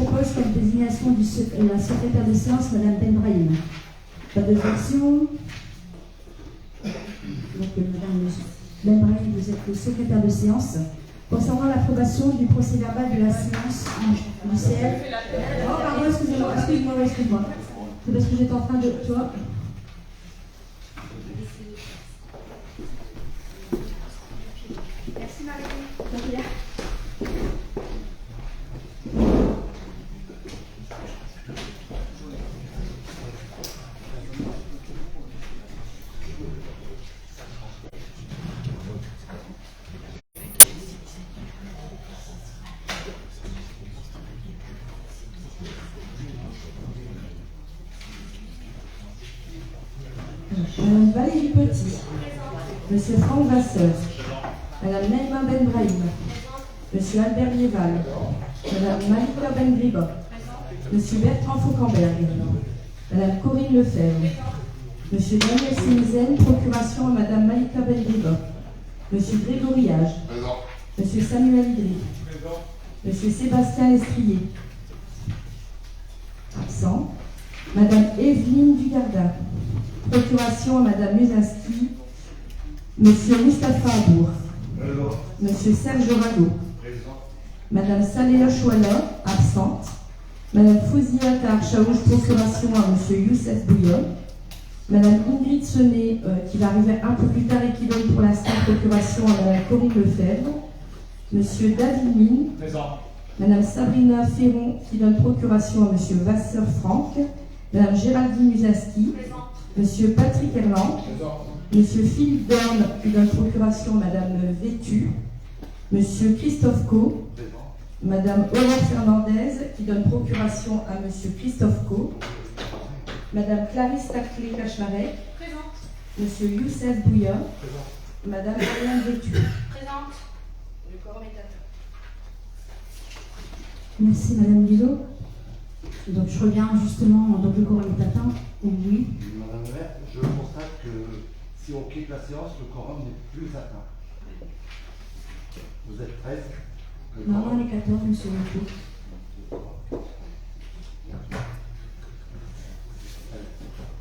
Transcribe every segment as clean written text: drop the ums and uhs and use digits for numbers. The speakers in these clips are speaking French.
propose comme désignation de la secrétaire de séance, Mme Ben Brahim. Pas d'objection. Donc, Mme Ben Brahim, vous êtes le secrétaire de séance. Concernant l'approbation du procès-verbal de la séance du CF. Oh, pardon, excusez-moi. C'est parce que j'étais en train de. Tu vois. Merci Marie. Madame Valérie Petit, Monsieur Franck Vasseur, Madame Naïma Ben Brahim, Monsieur Albert Liéval, Madame Malika Ben Griba, Monsieur Bertrand Fauquemberg, Madame Corinne Lefebvre, Monsieur Daniel Simizen, procuration à Madame Malika Ben Griba, Monsieur Grégory Hage, Monsieur Samuel Idri, Monsieur Sébastien Lestrier, absent, Madame Evelyne Dugardin, procuration à Madame Musinski, Monsieur Moustapha Abour, Monsieur Serge Rago, Madame Saléa Chouala, absente, Madame Fouzia Taharchaouj, procuration à Monsieur Youssef Bouillon, Madame Ingrid Senet, qui va arriver un peu plus tard et qui donne pour l'instant procuration à Madame Corinne Lefebvre, Monsieur David Mine, Madame Sabrina Ferron, qui donne procuration à Monsieur Vasseur Franck, Madame Géraldine Musinski, Monsieur Patrick Erland, Monsieur Philippe Dorn, qui donne procuration à Madame Vétu, Monsieur Christophe Co, Madame Aurore Fernandez, qui donne procuration à Monsieur Christophe Co, Madame Clarisse Taclé-Cachmarek, Monsieur Youssef Bouya, Madame Ariane Vétu. Présente. Le quorum est atteint. Merci Madame Guillot. Donc je reviens justement, donc le quorum est atteint. Oui. Madame la maire, je constate que si on quitte la séance, le quorum n'est plus atteint. Vous êtes 13. Non, on est 14, monsieur Lecourt.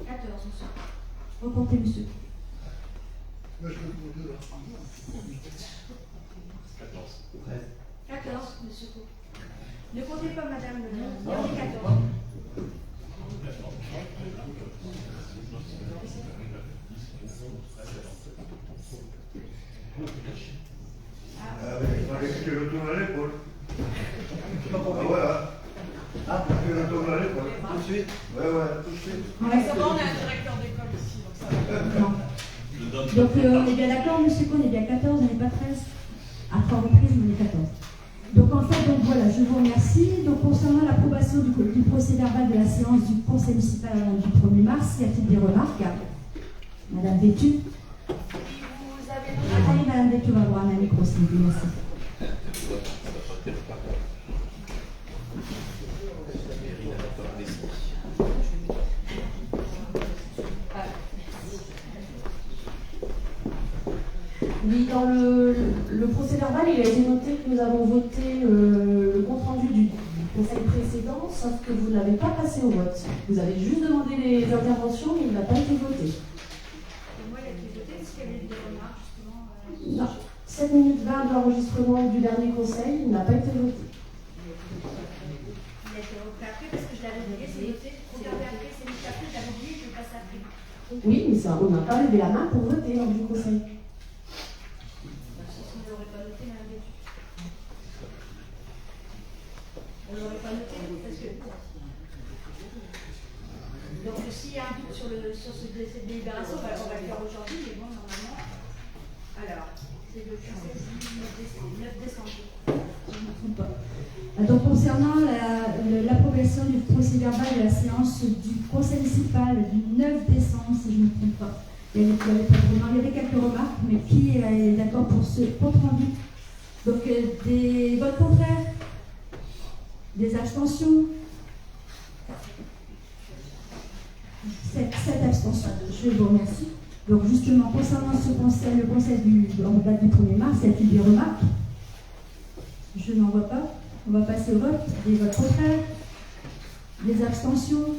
14, monsieur. Reportez, monsieur. Moi, je peux compter là. 14, monsieur Co. Ne comptez pas, madame. Il y en a 14. Il fallait que tu le tournes à l'épaule. Ah voilà. Ah, tu le tournes à l'épaule. Tout de suite. Ouais, tout de suite. Ça va, on a un directeur d'école ici, donc ça va. Donc on est bien d'accord, monsieur Co, on est bien 14, on n'est pas 13. À 3 reprises, on est 14. Donc en fait, donc voilà, je vous remercie. Donc concernant l'approbation du procès-verbal de la séance du conseil municipal du 1er mars, y a-t-il des remarques? Madame Vétu. Vous avez Attendez, Madame Vétu, on va avoir un micro, s'il vous plaît, merci. Oui, dans le procès-verbal, il a été noté que nous avons voté le compte-rendu du conseil précédent, sauf que vous n'avez pas passé au vote. Vous avez juste demandé les interventions, mais il n'a pas été voté. Et moi, il a été voté, est-ce qu'il y avait des remarques, justement Non. 7 minutes 20 de l'enregistrement du dernier conseil, il n'a pas été voté. Il a été repris après, parce que je l'avais oublié, c'est voté. Regardez après, c'est vite après, je l'avais oublié, je le passe après. Oui, mais ça, on n'a pas levé la main pour voter lors du conseil. On ne l'aurait pas noté, madame Vétu. On ne l'aurait pas noté, parce que... Donc, s'il y a un doute sur cette délibération, on va le faire aujourd'hui, mais bon, normalement... Alors, c'est le 9 décembre. Je ne me trompe pas. Donc, concernant l'approbation du procès-verbal de la séance du conseil municipal du 9 décembre, si je ne me trompe pas, il y avait quelques remarques, mais qui est d'accord pour ce compte rendu? Donc, des votes contraires, des abstentions, 7 abstentions. Je vous remercie. Donc, justement, concernant ce conseil, le conseil en date du 1er mars, y a-t-il des remarques? Je n'en vois pas. On va passer au vote. Des votes contraires, des abstentions,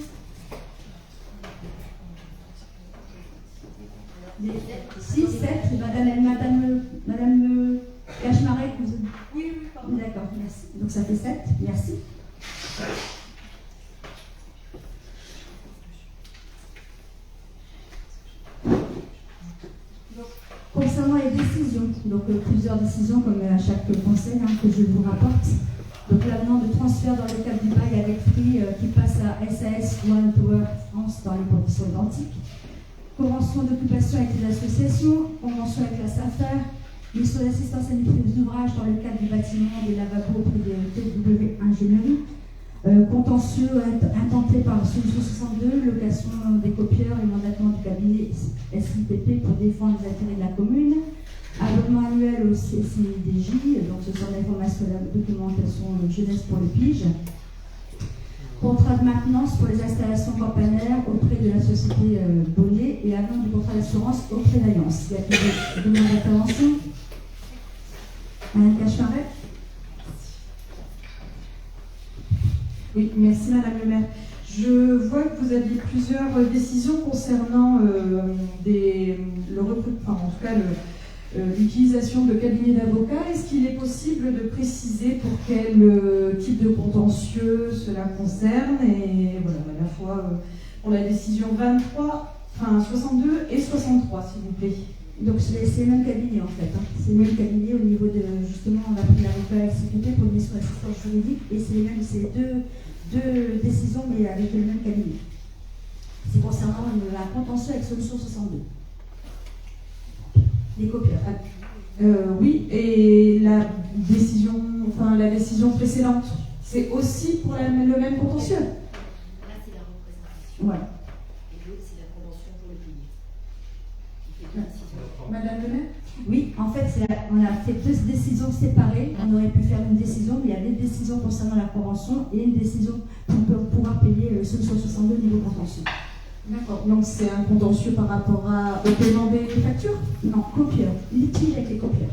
des 6, 7. Madame Cachemaret, vous... Oui, pardon. D'accord, merci. Donc ça fait 7, merci. Concernant les décisions, donc plusieurs décisions comme à chaque conseil que je vous rapporte. Donc l'avenant de transfert dans le cadre du bail avec Free qui passe à SAS One Tower France dans les conditions identiques. Convention d'occupation avec les associations, convention avec la SAFER, mission d'assistance à maîtrise d'ouvrage dans le cadre du bâtiment des lavabos auprès des TW Ingénierie. Contentieux intenté par Solution 62, location des copieurs et mandatement du cabinet SIPP pour défendre les intérêts de la commune. Abonnement annuel au CCDJ, donc ce sont l'information et la documentation jeunesse pour le PIGE. Contrat de maintenance pour les installations campanaires auprès de la société Bonnet et avenant du contrat d'assurance auprès d'Alliance. Il y a des demandes d'intervention. Madame Cachemaret. Oui, merci Madame le maire. Je vois que vous aviez plusieurs décisions concernant l'utilisation de cabinets d'avocats. Est-ce qu'il est possible de préciser pour quel type de contentieux cela concerne? Et voilà, à la fois pour la décision 62 et 63, s'il vous plaît. Donc c'est les mêmes cabinets en fait. C'est les mêmes cabinets au niveau de justement on a pris l'avocat SCPP pour une mission d'assistance juridique et c'est deux décisions mais avec le même cabinet. C'est concernant la contentieux avec Solution 62. Les copieurs. Oui, et la décision précédente, c'est aussi pour le même contentieux. Là, c'est la représentation. Voilà. Et l'autre, c'est la convention pour le pays. Il fait deux décisions. Madame le maire? Oui, en fait, on a fait deux décisions séparées. On aurait pu faire une décision, mais il y a des décisions concernant la convention et une décision pour pouvoir payer Solution 62 niveau contentieux. D'accord, donc c'est un contentieux par rapport au paiement des factures? Non, copieur. Litige avec les copieurs.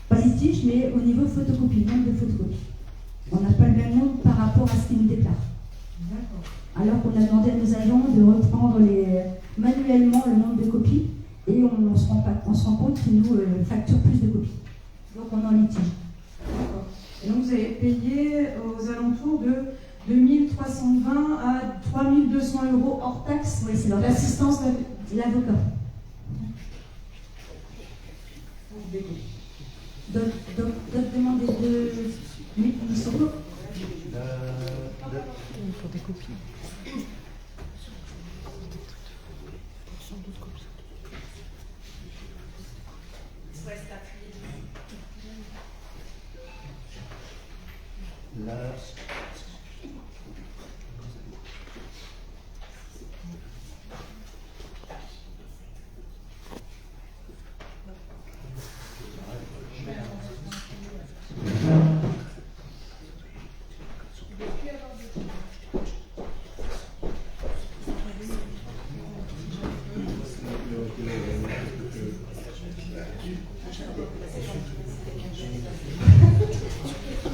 Pas litige, mais au niveau photocopie, nombre de photocopies. On n'a pas le même nombre par rapport à ce qu'ils nous déclarent. D'accord. Alors qu'on a demandé à nos agents de reprendre manuellement le nombre de copies et on se rend compte qu'ils nous facturent plus de copies. Donc on est en litige. D'accord. Et donc vous avez payé aux alentours de 2320 à 3200 € hors taxe. Oui, c'est l'assistance l'avocat. D'autres demandes de... Oui, nous sommes. Il faut des copies.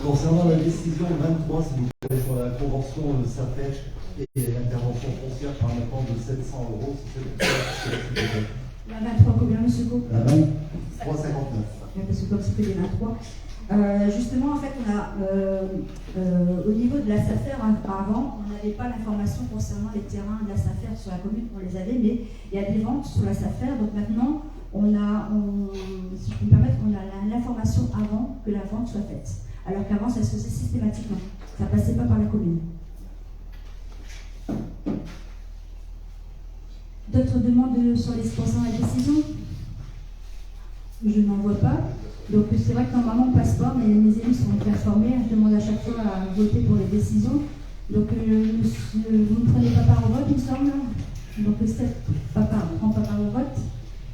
Concernant la décision 23, s'il vous plaît, sur la convention SAFER et l'intervention foncière par un montant de 700 €, c'est La 23, combien, monsieur Co? la 23,59. Parce que comme c'était les 23. Justement, en fait, on a, au niveau de la SAFER, avant, on n'avait pas l'information concernant les terrains de la SAFER sur la commune, on les avait, mais il y a des ventes sur la SAFER. Donc maintenant, si je peux me permettre, on a l'information avant que la vente soit faite. Alors qu'avant, ça se faisait systématiquement. Ça ne passait pas par la commune. D'autres demandes sur les concernant la décision? Je n'en vois pas. Donc c'est vrai que normalement on ne passe pas, mais mes élus sont informés. Je demande à chaque fois à voter pour les décisions. Donc vous ne prenez pas part au vote, il me semble. Donc le 7 ne prend pas part au vote.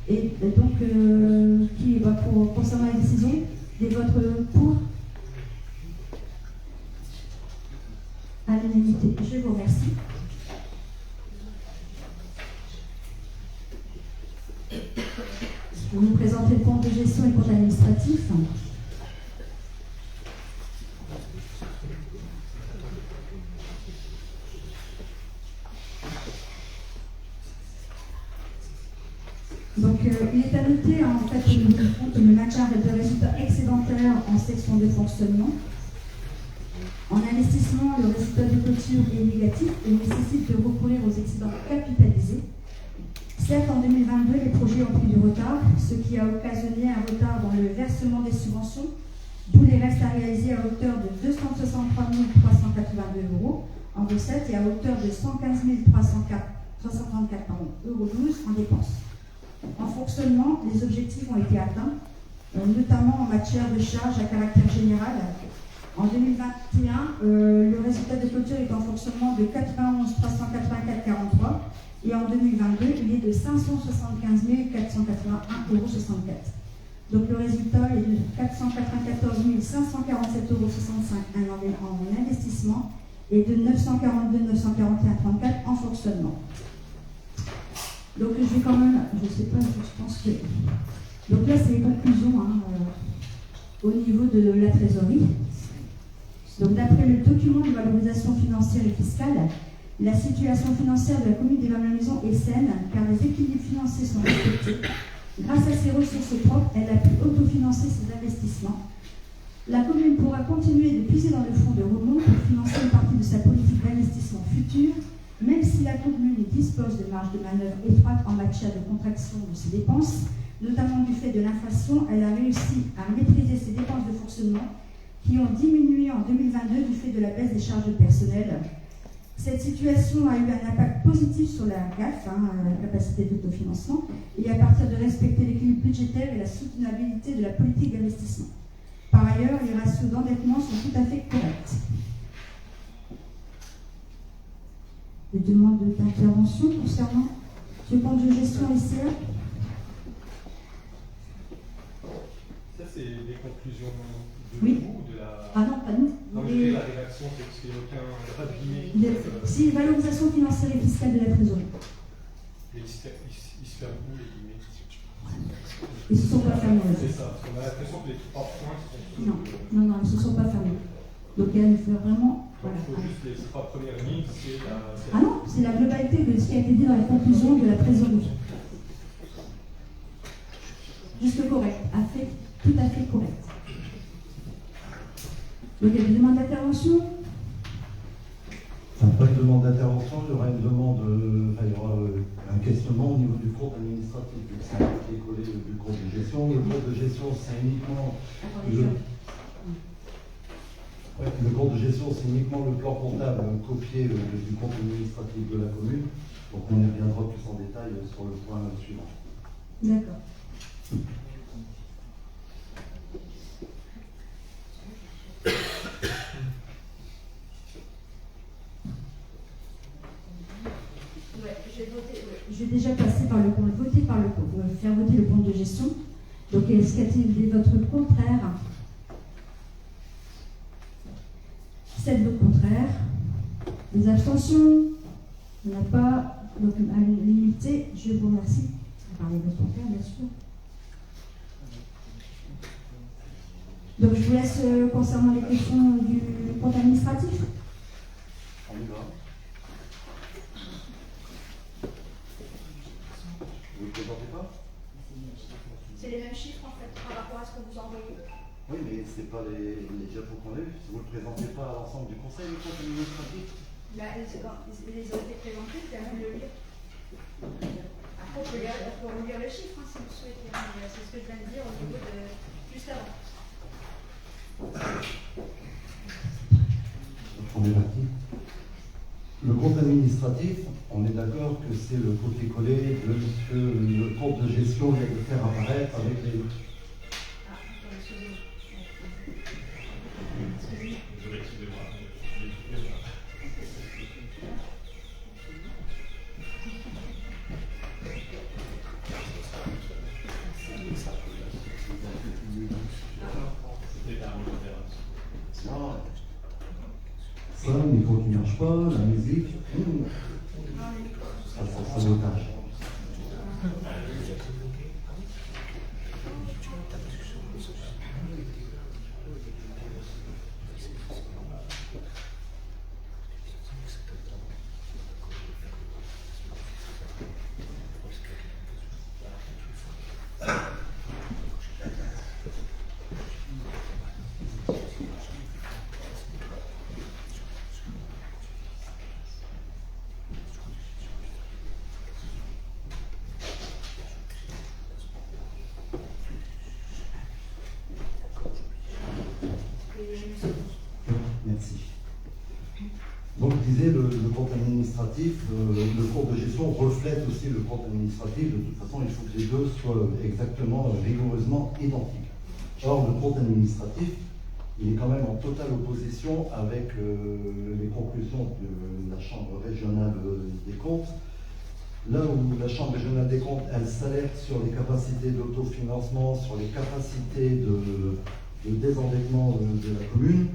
Et donc qui va concernant la décision? Des votes pour? À l'unanimité. Je vous remercie. Je vais vous présenter le compte de gestion et le compte administratif. il est à noter en fait au niveau du compte le maintien de résultats excédentaires en section de fonctionnement. En investissement, le résultat de clôture est négatif et nécessite de recourir aux excédents capitalisés. Certes, en 2022, les projets ont pris du retard, ce qui a occasionné un retard dans le versement des subventions, d'où les restes à réaliser à hauteur de 263 382 euros en recettes et à hauteur de 115 334 euros en dépenses. En fonctionnement, les objectifs ont été atteints, notamment en matière de charges à caractère général. En 2021, le résultat de clôture est en fonctionnement de 91 384,43 et en 2022, il est de 575 481,64 euros. Donc le résultat est de 494 547,65 euros en investissement et de 942 941,34 en fonctionnement. Donc je vais quand même, je ne sais pas, je pense que... Donc là, c'est les conclusions au niveau de la trésorerie. Donc d'après le document de valorisation financière et fiscale, la situation financière de la commune d'Évry-Malmaison est saine car les équilibres financiers sont respectés. Grâce à ses ressources propres, elle a pu autofinancer ses investissements. La commune pourra continuer de puiser dans le fonds de rebond pour financer une partie de sa politique d'investissement future, même si la commune dispose de marge de manœuvre étroite en matière de contraction de ses dépenses, notamment du fait de l'inflation, elle a réussi à maîtriser ses dépenses de fonctionnement qui ont diminué en 2022 du fait de la baisse des charges de personnel. Cette situation a eu un impact positif sur la CAF, la capacité d'autofinancement, et à partir de respecter l'équilibre budgétaire et la soutenabilité de la politique d'investissement. Par ailleurs, les ratios d'endettement sont tout à fait corrects. Des demandes d'intervention concernant ce compte de gestion ICA. Ça, c'est des conclusions de Oui. vous ou de la... Ah non, pas nous. Non, mais la rédaction, c'est parce qu'il n'y a aucun... Il n'y a pas de guillemets. Si, valorisation financière et fiscale de la trésorerie. Et il se ferme où, les guillemets? Ils ne se sont pas fermés. C'est ça, parce qu'on a l'impression que les 3 points sont... Non, ils ne se sont pas fermés. Donc elle fait vraiment... Donc Voilà. il faut juste les 3 premières lignes, c'est la... Ah non, c'est la globalité de ce qui a été dit dans les conclusions de la trésorerie. Juste correct, tout à fait correct. Donc il y a des demandes d'intervention. Pas de demande d'intervention, il y aura une demande, il y aura un questionnement au niveau du compte administratif, vu que c'est un qui est collé du compte de gestion. Le compte de gestion, c'est uniquement le compte de gestion, c'est uniquement le plan comptable copié du compte administratif de la commune. Donc on y reviendra plus en détail sur le point suivant. D'accord. Je vais déjà passer par le compte, faire voter le compte de gestion. Donc est-ce qu'il y a-t-il votre contraire? 7 votes contraires. Les abstentions? Il n'y en a pas. Donc à l'unité, je vous remercie. Par les votes contraires, bien sûr. Donc je vous laisse concernant les questions du compte administratif. On y va. Vous ne présentez pas? C'est les mêmes chiffres en fait par rapport à ce que vous envoyez. Oui, mais ce n'est pas les diapos qu'on a vus. Si vous ne le présentez pas à l'ensemble du conseil, le compte administratif. Là, ils ont été présentés, c'est à vous de le lire. Après, on peut relire le chiffre si vous souhaitez. C'est ce que je viens de dire au niveau de juste avant. On est parti. Le compte administratif, on est d'accord que c'est le copier-coller de ce que le compte de gestion vient de faire apparaître avec les... Ça, le micro qui ne marche pas, la musique. Ça sabotage. disais, le compte administratif, le compte de gestion reflète aussi le compte administratif. De toute façon, il faut que les deux soient exactement, rigoureusement identiques. Or, le compte administratif, il est quand même en totale opposition avec les conclusions de la Chambre régionale des comptes. Là où la Chambre régionale des comptes, elle s'alerte sur les capacités d'autofinancement, sur les capacités de désendettement de la commune,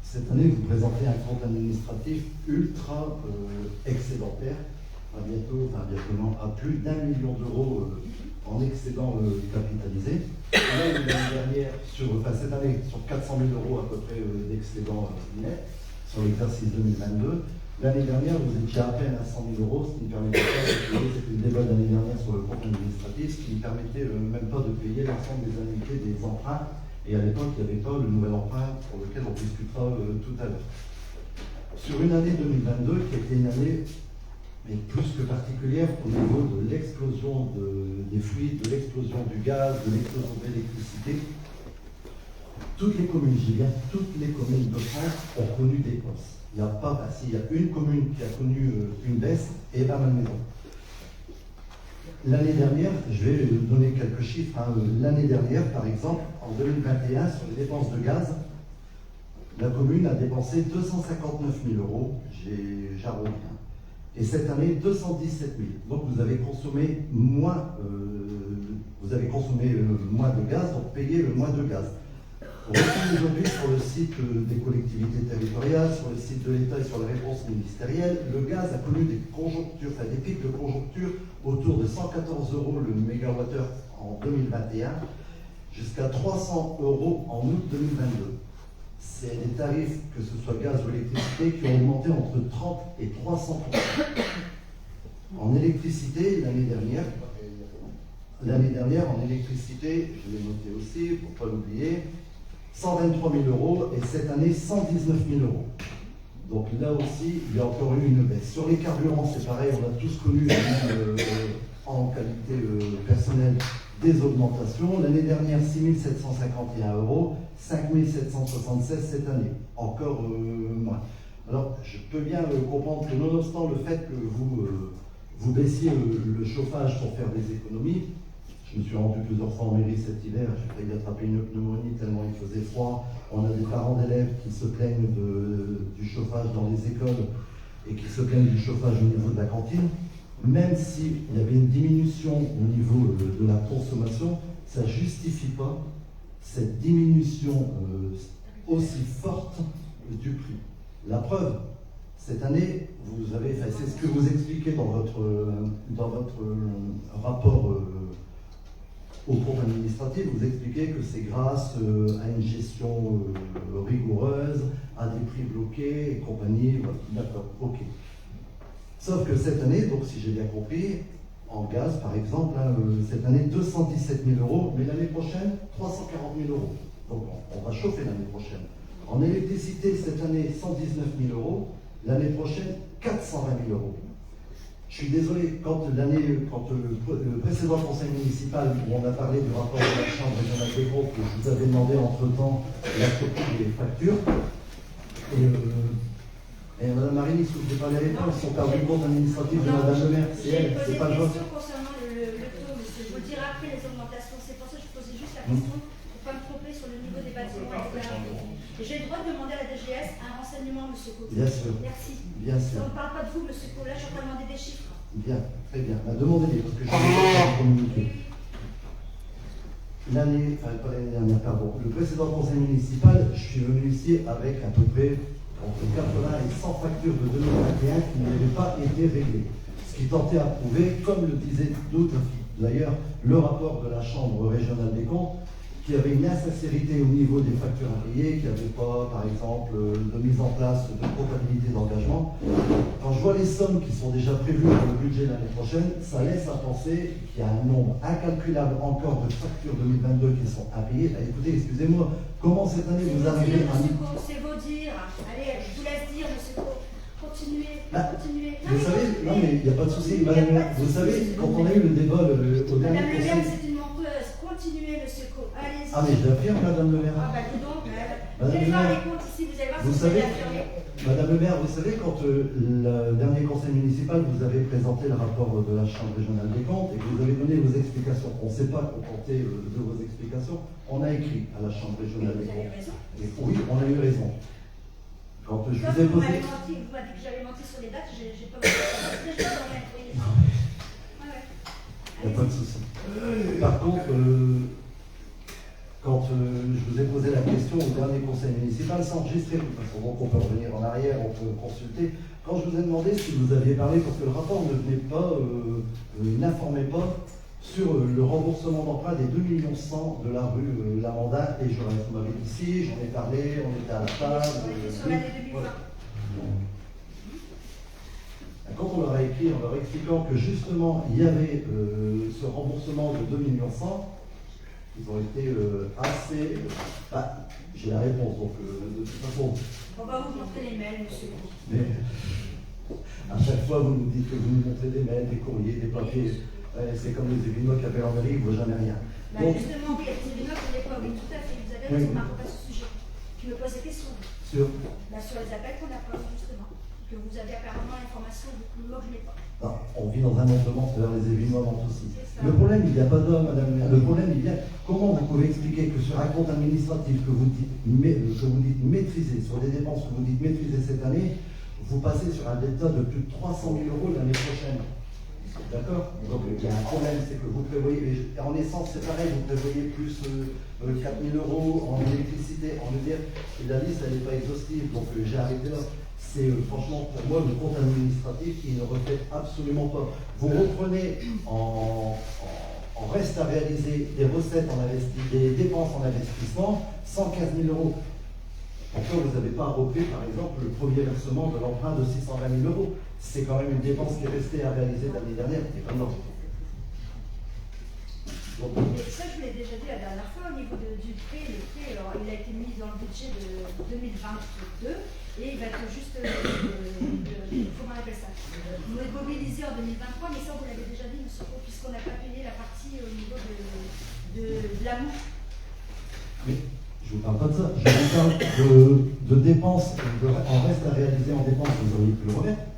cette année, vous présentez un compte administratif ultra excédentaire, à plus d'1 million d'euros en excédent capitalisé. L'année dernière, cette année, sur 400 000 euros à peu près d'excédent net sur l'exercice 2022. L'année dernière, vous étiez à peine à 100 000 euros, ce qui ne permettait pas de payer, c'était le débat de l'année dernière sur le compte administratif, ce qui ne permettait même pas de payer l'ensemble des annuités des emprunts. Et à l'époque, il n'y avait pas le nouvel emprunt pour lequel on discutera tout à l'heure. Sur une année 2022, qui était une année mais plus que particulière au niveau de l'explosion des fluides, de l'explosion du gaz, de l'explosion de l'électricité, toutes les communes, je dis bien toutes les communes de France ont connu des hausses. Il n'y a pas, s'il y a une commune qui a connu une baisse, et ma maison. L'année dernière, je vais donner quelques chiffres. L'année dernière, par exemple, en 2021, sur les dépenses de gaz, la commune a dépensé 259 000 euros, j'arrondis. Et cette année, 217 000. Donc vous avez consommé moins, moins de gaz, donc payé le moins de gaz. On retrouve aujourd'hui sur le site des collectivités territoriales, sur le site de l'État et sur les réponses ministérielles, le gaz a connu des conjonctures, des pics de conjoncture autour de 114 euros le mégawattheure en 2021, jusqu'à 300 euros en août 2022. C'est des tarifs, que ce soit gaz ou électricité, qui ont augmenté entre 30 et 300%. En électricité, l'année dernière, en électricité, je l'ai noté aussi, pour ne pas l'oublier, 123 000 euros et cette année 119 000 euros. Donc là aussi, il y a encore eu une baisse. Sur les carburants, c'est pareil, on a tous connu en qualité personnelle des augmentations. L'année dernière, 6 751 euros, 5 776 cette année, encore moins. Alors, je peux bien comprendre que nonobstant le fait que vous baissiez le chauffage pour faire des économies, je me suis rendu plusieurs fois en mairie cet hiver, j'ai failli attraper une pneumonie tellement il faisait froid. On a des parents d'élèves qui se plaignent du chauffage dans les écoles et qui se plaignent du chauffage au niveau de la cantine. Même s'il y avait une diminution au niveau de la consommation, ça ne justifie pas cette diminution aussi forte du prix. La preuve, cette année, vous avez, c'est ce que vous expliquez dans votre rapport au compte administratif, vous expliquez que c'est grâce à une gestion rigoureuse, à des prix bloqués et compagnie. D'accord, ok. Sauf que cette année, donc si j'ai bien compris, en gaz par exemple, cette année 217 000 euros, mais l'année prochaine 340 000 euros. Donc on va chauffer l'année prochaine. En électricité, cette année 119 000 euros, l'année prochaine 420 000 euros. Je suis désolé, quand le précédent conseil municipal, où on a parlé du rapport de la Chambre régionale des comptes, que je vous avais demandé entre-temps la copie des factures, et Mme Marini, si vous ne pas les réponses, on parle du compte administratif de Mme le maire, c'est elle, c'est pas le vote. J'ai posé une question concernant le taux, mais je vous le dirai après les augmentations, c'est pour ça que je posais juste la question, pour ne pas me tromper sur le niveau des bâtiments, etc. Et j'ai le droit de demander à la DGS un renseignement, M. Caux. Bien sûr. Merci. Bien sûr. On ne parle pas de vous, M. Caux, là je suis en train de demander des chiffres. Bien, très bien. Demandez-les, parce que je vais communiquer. Pas l'année dernière, pardon. Le précédent conseil municipal, je suis venu ici avec à peu près entre 80 et 100 factures de 2021 qui n'avaient pas été réglées. Ce qui tentait à prouver, comme le disait d'ailleurs le rapport de la Chambre régionale des comptes, qu'il y avait une insincérité au niveau des factures à payer, qu'il n'y avait pas, par exemple, de mise en place de comptabilité d'engagement. Quand je vois les sommes qui sont déjà prévues pour le budget l'année prochaine, ça laisse à penser qu'il y a un nombre incalculable encore de factures 2022 qui sont impayées. Écoutez, excusez-moi, comment cette année vous arrivez à... C'est vos dires. Allez, je vous laisse dire, M. Caux. Continuez, continuez. Vous savez, non mais il n'y a pas de souci. Vous savez, quand on a eu le débat au dernier Madame le conseil... maire, c'est une menteuse. continuer, monsieur Co. Allez-y. Ah, mais je l'affirme, Madame le maire. Ah, bah, dis donc, Madame allez le voir maire, les comptes ici, vous allez voir vous si vous savez, avez affirmé. Madame le maire, vous savez, quand le dernier conseil municipal, vous avez présenté le rapport de la Chambre régionale des comptes et que vous avez donné vos explications. On ne s'est pas contenté de vos explications. On a écrit à la Chambre régionale des Vous avez comptes. raison. Et oui, on a eu raison. Quand je Sauf vous ai que vous posé... m'avez menti, vous m'avez dit que j'avais menti sur les dates, j'ai pas menti. Déjà dans la ouais. Il n'y a pas de souci. Par contre, quand je vous ai posé la question au dernier conseil municipal, c'est enregistré, donc on peut revenir en arrière, on peut consulter. Quand je vous ai demandé si vous aviez parlé, parce que le rapport ne venait pas, n'informait pas sur le remboursement d'emprunt des 2 100 000 de la rue Lamanda et Jaurès. Vous m'avez dit si, j'en ai parlé, on était à la table. Sur l'année 2020. Voilà. Quand on leur a écrit, en leur expliquant que justement il y avait ce remboursement de 2 100 000, ils ont été assez... j'ai la réponse, donc de toute façon... On va vous montrer les mails, monsieur. Mais à chaque fois, vous nous dites que vous nous montrez des mails, des courriers, des papiers. C'est comme les Évinois qui avaient en mairie, ils ne voient jamais rien. Bah Donc, justement, oui, les Évinois, on n'est pas, oui, tout à fait. Vous avez Oui. raison, Marco, pas ce sujet. Tu me poses des questions. sur... Sur les appels qu'on a pas, justement. Que vous avez apparemment l'information, moi je n'ai pas. on vit dans un monde de vers les Évinois mentent aussi. C'est ça. Le problème, il n'y a pas d'homme, madame la maire. Le problème, il vient. Comment vous pouvez expliquer que sur un compte administratif que vous dites maîtriser, sur les dépenses que vous dites maîtriser cette année, vous passez sur un delta de plus de 300 000 euros l'année prochaine? D'accord? Donc il y a un problème, c'est que vous prévoyez, en essence c'est pareil, vous prévoyez plus 4 000 euros en électricité, en EDF, et la liste elle n'est pas exhaustive, donc j'ai arrêté là. C'est franchement pour moi le compte administratif qui ne reflète absolument pas. Vous reprenez en reste à réaliser des recettes en investissement, des dépenses en investissement, 115 000 euros. Pourquoi vous n'avez pas repris, par exemple, le premier versement de l'emprunt de 620 000 euros? C'est quand même une dépense qui est restée à réaliser l'année dernière. Et pas non. Et ça, je vous l'ai déjà dit la dernière fois au niveau du prêt. Le prêt, alors, il a été mis dans le budget de 2022 et il va être juste, comment on appelle ça, mobilisé en 2023, mais ça, vous l'avez déjà dit, monsieur, puisqu'on n'a pas payé la partie au niveau de la mouche. Mais je ne vous parle pas de ça. Je vous parle de dépenses, en reste à réaliser en dépenses, vous auriez pu le remettre.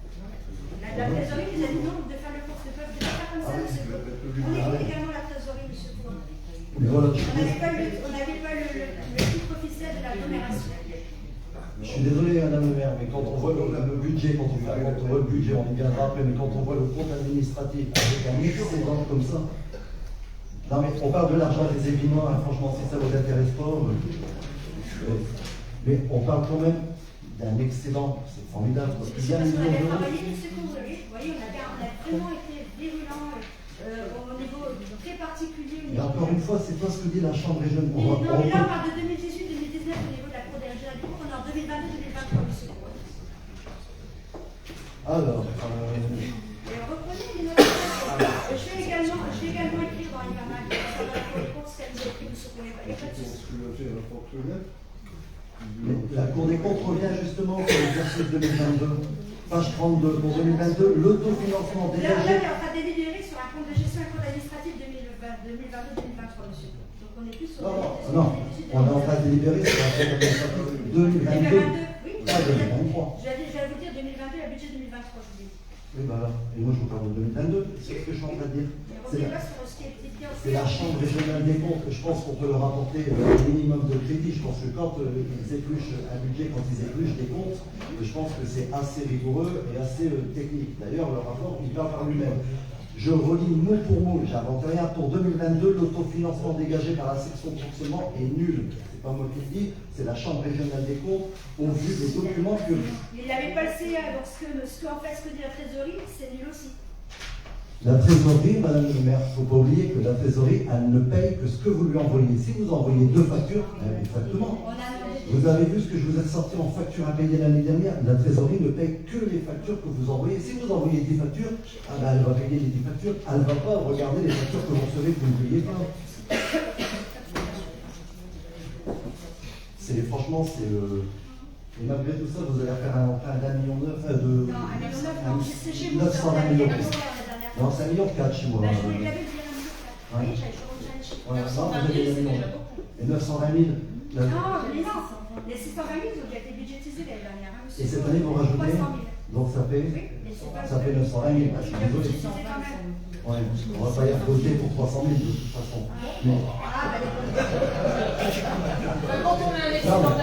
La trésorerie, vous avez dit non, de faire le cours, de faire comme ça, monsieur. On écoute également la trésorerie, monsieur. Mais voilà, On n'avait pas le titre officiel de l'agglomération. je suis désolé, madame le maire, mais quand on voit le budget, quand on voit le budget, on y viendra après, mais quand on voit le compte administratif avec un excédent comme ça, non mais on parle de l'argent des Évinois, hein, franchement, si ça vous intéresse pas, mais on parle quand même d'un excédent, c'est formidable, parce qu'il y a un Parce qu'on million avait d'euros. travaillé, monsieur Consolé, vous voyez, on a vraiment été virulent au niveau très particulier. Mais encore une fois, c'est pas ce que dit la Chambre régionale. Non, mais là, on parle de 2018-2019 au niveau de la Cour des régionales. On est en 2022-2023, monsieur. Alors, Et reprenez les notes. Je vais également écrire dans les mamans, dans la Cour des comptes, ce qu'elle nous a écrit, monsieur Consolé. Il n'y a pas de souci. la Cour des comptes revient justement sur l'exercice 2022, page 32. Pour 2022, l'autofinancement Là, on dégagé. est en train de délibérer sur un compte de gestion et compte administratif 2022-2023, monsieur. Donc on est plus sur Non, on est en train de délibérer sur un compte administratif 2022, oui. pas 2023. Je vais vous dire 2022, le budget 2023, je vous dis. Oui, bah, et moi je vous parle de 2022, c'est ce que je suis en train de dire. Mais C'est revenez pas sur ce qui est bien. C'est la Chambre régionale des comptes. Je pense qu'on peut leur apporter un minimum de crédit. Je pense que quand ils épluchent un budget, quand ils épluchent des comptes, je pense que c'est assez rigoureux et assez technique. D'ailleurs, le rapport, il parle par lui-même. Je relis mot pour mot, j'invente rien. Pour 2022, l'autofinancement dégagé par la section de fonctionnement est nul. C'est pas moi qui le dis, c'est la Chambre régionale des comptes au vu des documents que... Il n'avait pas le CA, donc ce que dit la trésorerie, c'est nul aussi. La trésorerie, madame le maire, il ne faut pas oublier que la trésorerie, elle ne paye que ce que vous lui envoyez. Si vous envoyez 2 factures, exactement. On a demandé. Vous avez vu ce que je vous ai sorti en facture à payer l'année dernière. La trésorerie ne paye que les factures que vous envoyez. Si vous envoyez 10 factures, elle va payer les 10 factures. Elle ne va pas regarder les factures que vous recevez que vous ne payez pas. Franchement, c'est... Et malgré tout ça, vous allez faire un emprunt d'1,9 million Non, 1,9 million, c'est chez vous. 920 000 euros. Non, c'est 1,4 million chez moi. Je vous l'avais dit, 1,4 million. Oui, j'avais changé le chiffre. Voilà, 920 000, c'est déjà beaucoup. Et 920 000. Non, mais non. Les 620 000 ont déjà été budgétisés l'année dernière. Hein, Et cette année, vous rajoutez 300 000. Donc ça fait, Oui, mais c'est pas ça fait 920 000. Je suis désolé. Ouais, on va pas y voter pour 300 000 de toute façon. Mais, Ah, bah, Quand on a un non, excédent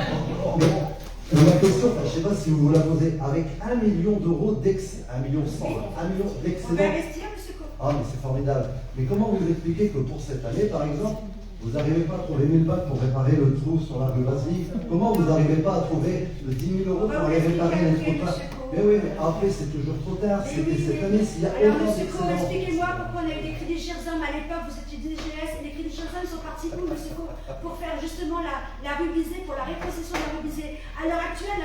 mais ma question, je ne sais pas si vous la posez, avec 1 million d'euros d'excédent, 1 million 100, 1 million on va d'excédent. investir, monsieur Coq. Ah, mais c'est formidable. Mais comment vous expliquez que pour cette année, par exemple, vous n'arrivez pas à trouver 1000 balles pour réparer le trou sur la rue Vasily? Comment vous n'arrivez pas à trouver le 10 000 euros pour aller réparer les trous? Mais oui, mais après, c'est toujours trop tard. C'était cette année, s'il y a Alors, autant monsieur Coq, d'excédent. expliquez-moi pourquoi on a eu des crédits Gersam à l'époque, vous étiez DGS, et les crédits Gersam sont partis où, monsieur Coq, pour faire justement la rue Bizet, pour la rétrocession de la rue Bizet. À l'heure actuelle,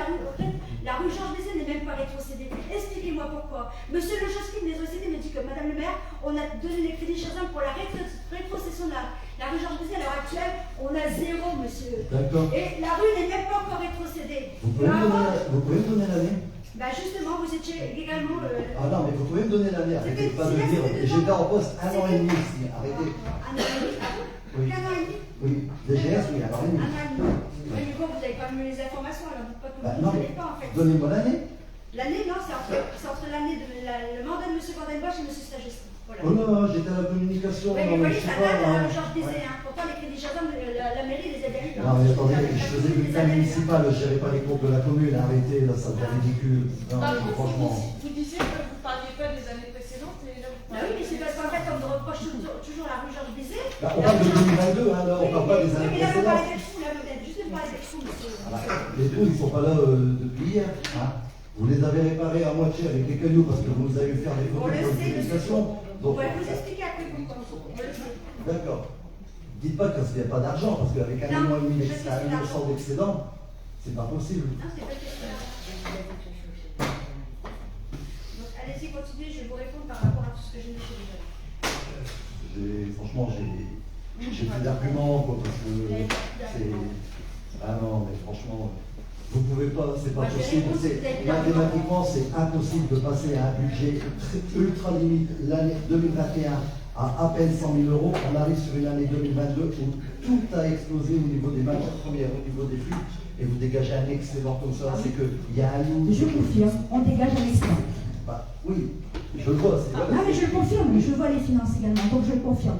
la rue Georges Bizet n'est même pas rétrocédée. Expliquez-moi pourquoi. Monsieur Le Josquin des OCD me dit que, madame le maire, on a donné les crédits Gersam pour la rétrocession de la rue Georges Bizet. À l'heure actuelle, on a zéro, monsieur. D'accord. Et la rue n'est même pas encore rétrocédée. Vous pouvez me donner l'année? Bah justement, vous étiez également... Ah non, mais vous pouvez me donner l'année, arrêtez pas de dire. J'étais en poste 1 an et demi ici, arrêtez. Un an et demi, ah bon? Oui. Un an et demi? Oui, DGS, oui, 1 an et demi. Un an et demi. Oui, mais bon, vous n'avez pas mis les informations, alors dites pas que vous ne Non, savez mais pas en fait. donnez-moi l'année. L'année, non, c'est entre l'année de le mandat de M. Vandenbosch et M. Stagesti. Voilà. Oh non, j'étais à la communication. Oui, mais non, vous mais voyez, je sais ça pas. date hein. à Georges Bizet, hein. Pourtant, les crédits Gersam, la mairie les a bien eu. Non, mais attendez, je faisais du plan municipal, je gérais pas les comptes de la commune, arrêtez, là, ça devient ridicule. Non, Par mais contre, franchement. vous disiez que vous ne parliez pas des années précédentes, et là vous Ah oui, mais c'est parce qu'en fait, on me reproche toujours la rue Georges Bizet. Bah, on parle de 2022, hein, là, on parle pas des Oui, années mais là, vous précédentes. parlez des fous, là, vous êtes juste de parler des fous, monsieur. Ah bah, les trous, ils sont pas là depuis hier. Hein. Vous les avez réparés à moitié avec les cailloux parce que vous nous avez fait des On photos le pour sait, monsieur. l'utilisation. On Donc, va vous expliquer après vous, comme ça. On le sait. d'accord. Dites pas qu'il n'y a pas d'argent, parce qu'avec 1 Non, million et demi je sais d'excédent, que c'est 1 million d'excédent, c'est pas possible. Non, c'est pas question. Donc, allez-y, continuez, je vais vous répondre par rapport à tout ce que j'ai dit déjà. Franchement, j'ai plus d'arguments, quoi, parce que c'est... Ah non, mais franchement, vous pouvez pas, c'est pas Moi, je vais possible. répondre si vous avez Mathématiquement, c'est impossible de passer à un budget ultra limite l'année 2021 à peine 100 000 euros. On arrive sur une année 2022 où tout a explosé au niveau des matières premières, au niveau des flux, et vous dégagez un excédent comme ça, c'est qu'il y a un limite. Je confirme, on dégage un excédent. Bah, oui, je le vois, c'est vrai. Ah, mais je le confirme, je vois les finances également, donc je le confirme.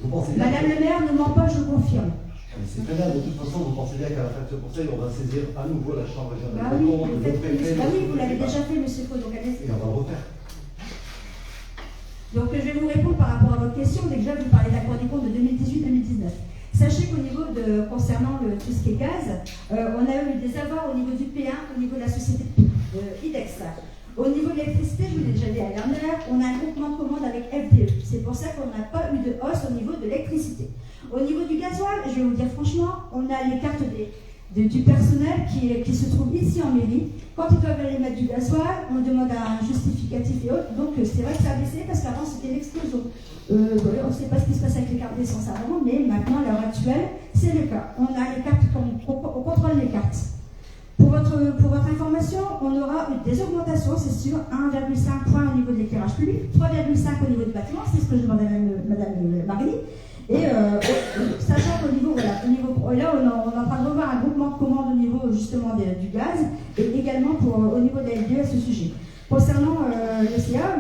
Vous pensez bien Madame le maire ne ment pas, je confirme. Mais c'est très bien, de toute façon, vous pensez bien qu'à la fin de ce conseil, on va saisir à nouveau la Chambre Bah régionale oui, des comptes, le préfet, bah oui, vous le l'avez préfet, déjà fait, monsieur Faux, donc allez-y. et on va le refaire. Donc je vais vous répondre par rapport à votre question. Déjà, vous parlez de la Cour des comptes de 2018-2019. Sachez qu'au niveau concernant tout ce qui est gaz, on a eu des avoirs au niveau du P1, au niveau de la société IDEX. Au niveau de l'électricité, je vous l'ai déjà dit à l'année dernière, on a un groupement de commandes avec FDE. C'est pour ça qu'on n'a pas eu de hausse au niveau de l'électricité. Au niveau du gasoil, je vais vous dire franchement, on a les cartes du personnel qui se trouve ici en mairie. Quand ils doivent aller mettre du gasoil, on demande un justificatif et autres. Donc c'est vrai que ça a baissé parce qu'avant c'était l'explosion. On ne sait pas ce qui se passe avec les cartes d'essence avant, mais maintenant à l'heure actuelle, c'est le cas. On a les cartes, on contrôle les cartes. Pour votre information, on aura des augmentations, c'est sûr, 1,5 point au niveau de l'éclairage public, 3,5 au niveau du bâtiment, c'est ce que je demande à Madame Marie. Et sachant qu'au niveau, voilà, là on est en train de revoir un groupement de commandes au niveau justement du gaz et également au niveau de la LDE à ce sujet. Concernant le CA,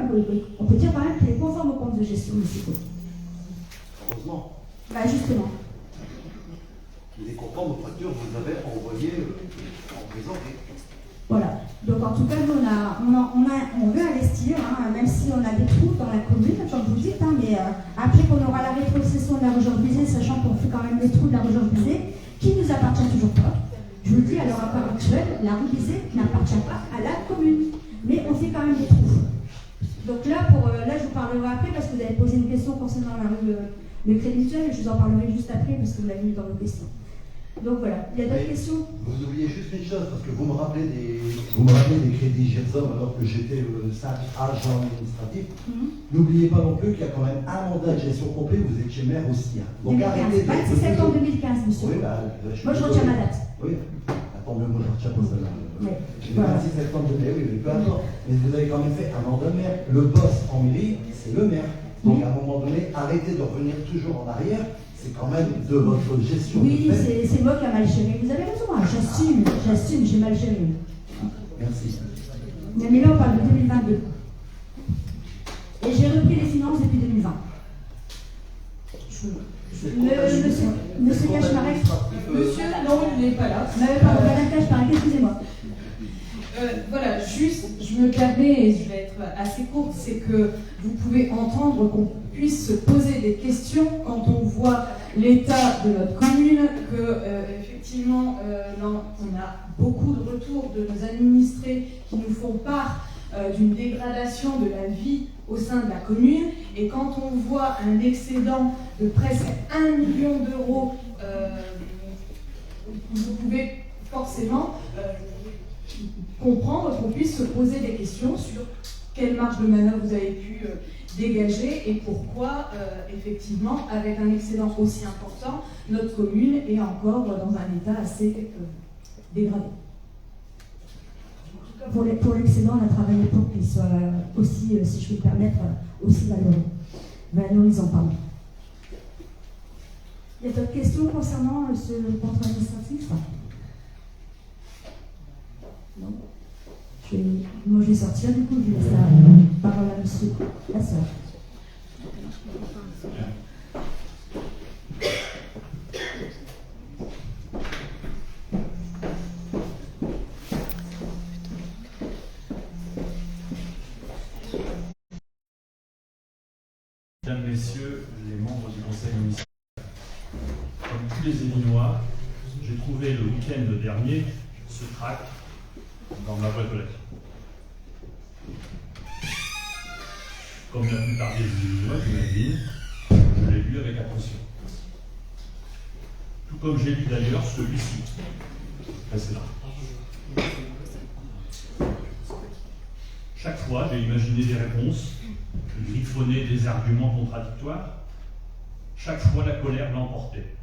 on peut dire quand même qu'il est conforme aux comptes de gestion municipaux. Heureusement. Bah justement. Il est conforme aux factures que vous avez envoyées en présenté. Voilà. Donc en tout cas, nous, on veut investir, hein, même si on a des trous dans la commune, comme vous dites, hein, mais après qu'on aura la rétrocession de la rue Georges Bizet, sachant qu'on fait quand même des trous de la rue Georges Bizet, qui ne nous appartient toujours pas. Je vous le dis, à l'heure actuelle, la rue Bizet n'appartient pas à la commune, mais on fait quand même des trous. Donc là, je vous parlerai après, parce que vous avez posé une question concernant la rue le Crédit Mutuel, et je vous en parlerai juste après, parce que vous l'avez mis dans vos questions. Donc voilà, il y a d'autres questions? Vous oubliez juste une chose, parce que vous me rappelez des crédits Gersam alors que j'étais simple agent administratif. N'oubliez pas non plus qu'il y a quand même un mandat de gestion complet, vous étiez maire aussi. Hein. Donc 2015, arrêtez 26 septembre 2015, monsieur. Oui, Moi, je retiens ma date. Oui, attends, moi je retiens pas celle-là. Ouais. Le 26 septembre 2015, oui, mais peu importe. Mais vous avez quand même fait un mandat de maire. Le boss en mairie, c'est le maire. Donc à un moment donné, arrêtez de revenir toujours en arrière, c'est quand même de votre gestion. Oui, de fait. c'est moi qui ai mal géré. Vous avez raison, hein, j'assume, j'ai mal géré. Merci. Mais là, on parle de 2022. Et j'ai repris les finances depuis 2020. Monsieur Cachmarek. Monsieur, non, il n'est pas là. Pardon, Madame Cachmarek, excusez-moi. Voilà, juste, je me permets, et je vais être assez courte, c'est que vous pouvez entendre qu'on puisse se poser des questions quand on voit l'état de notre commune, que effectivement, on a beaucoup de retours de nos administrés qui nous font part d'une dégradation de la vie au sein de la commune, et quand on voit un excédent de presque 1 million d'euros, vous pouvez forcément comprendre qu'on puisse se poser des questions sur quelle marge de manœuvre vous avez pu dégager et pourquoi, effectivement, avec un excédent aussi important, notre commune est encore dans un état assez dégradé. Pour l'excédent, on a travaillé pour qu'il soit aussi, si je puis me permettre, aussi valorisant. Pardon. Il y a d'autres questions concernant ce contrôle administratif? Non. Moi, je vais sortir, du coup, je laisse la parole à monsieur la sœur. Mesdames, Messieurs les membres du conseil municipal, comme tous les Élinois, j'ai trouvé le week-end dernier ce tract dans ma boîte aux lettres. Comme la plupart des Élinois, j'imagine, je l'ai lu avec attention. Tout comme j'ai lu d'ailleurs celui-ci, précédent. Chaque fois, j'ai imaginé des réponses, griffonné des arguments contradictoires. Chaque fois, la colère l'emportait.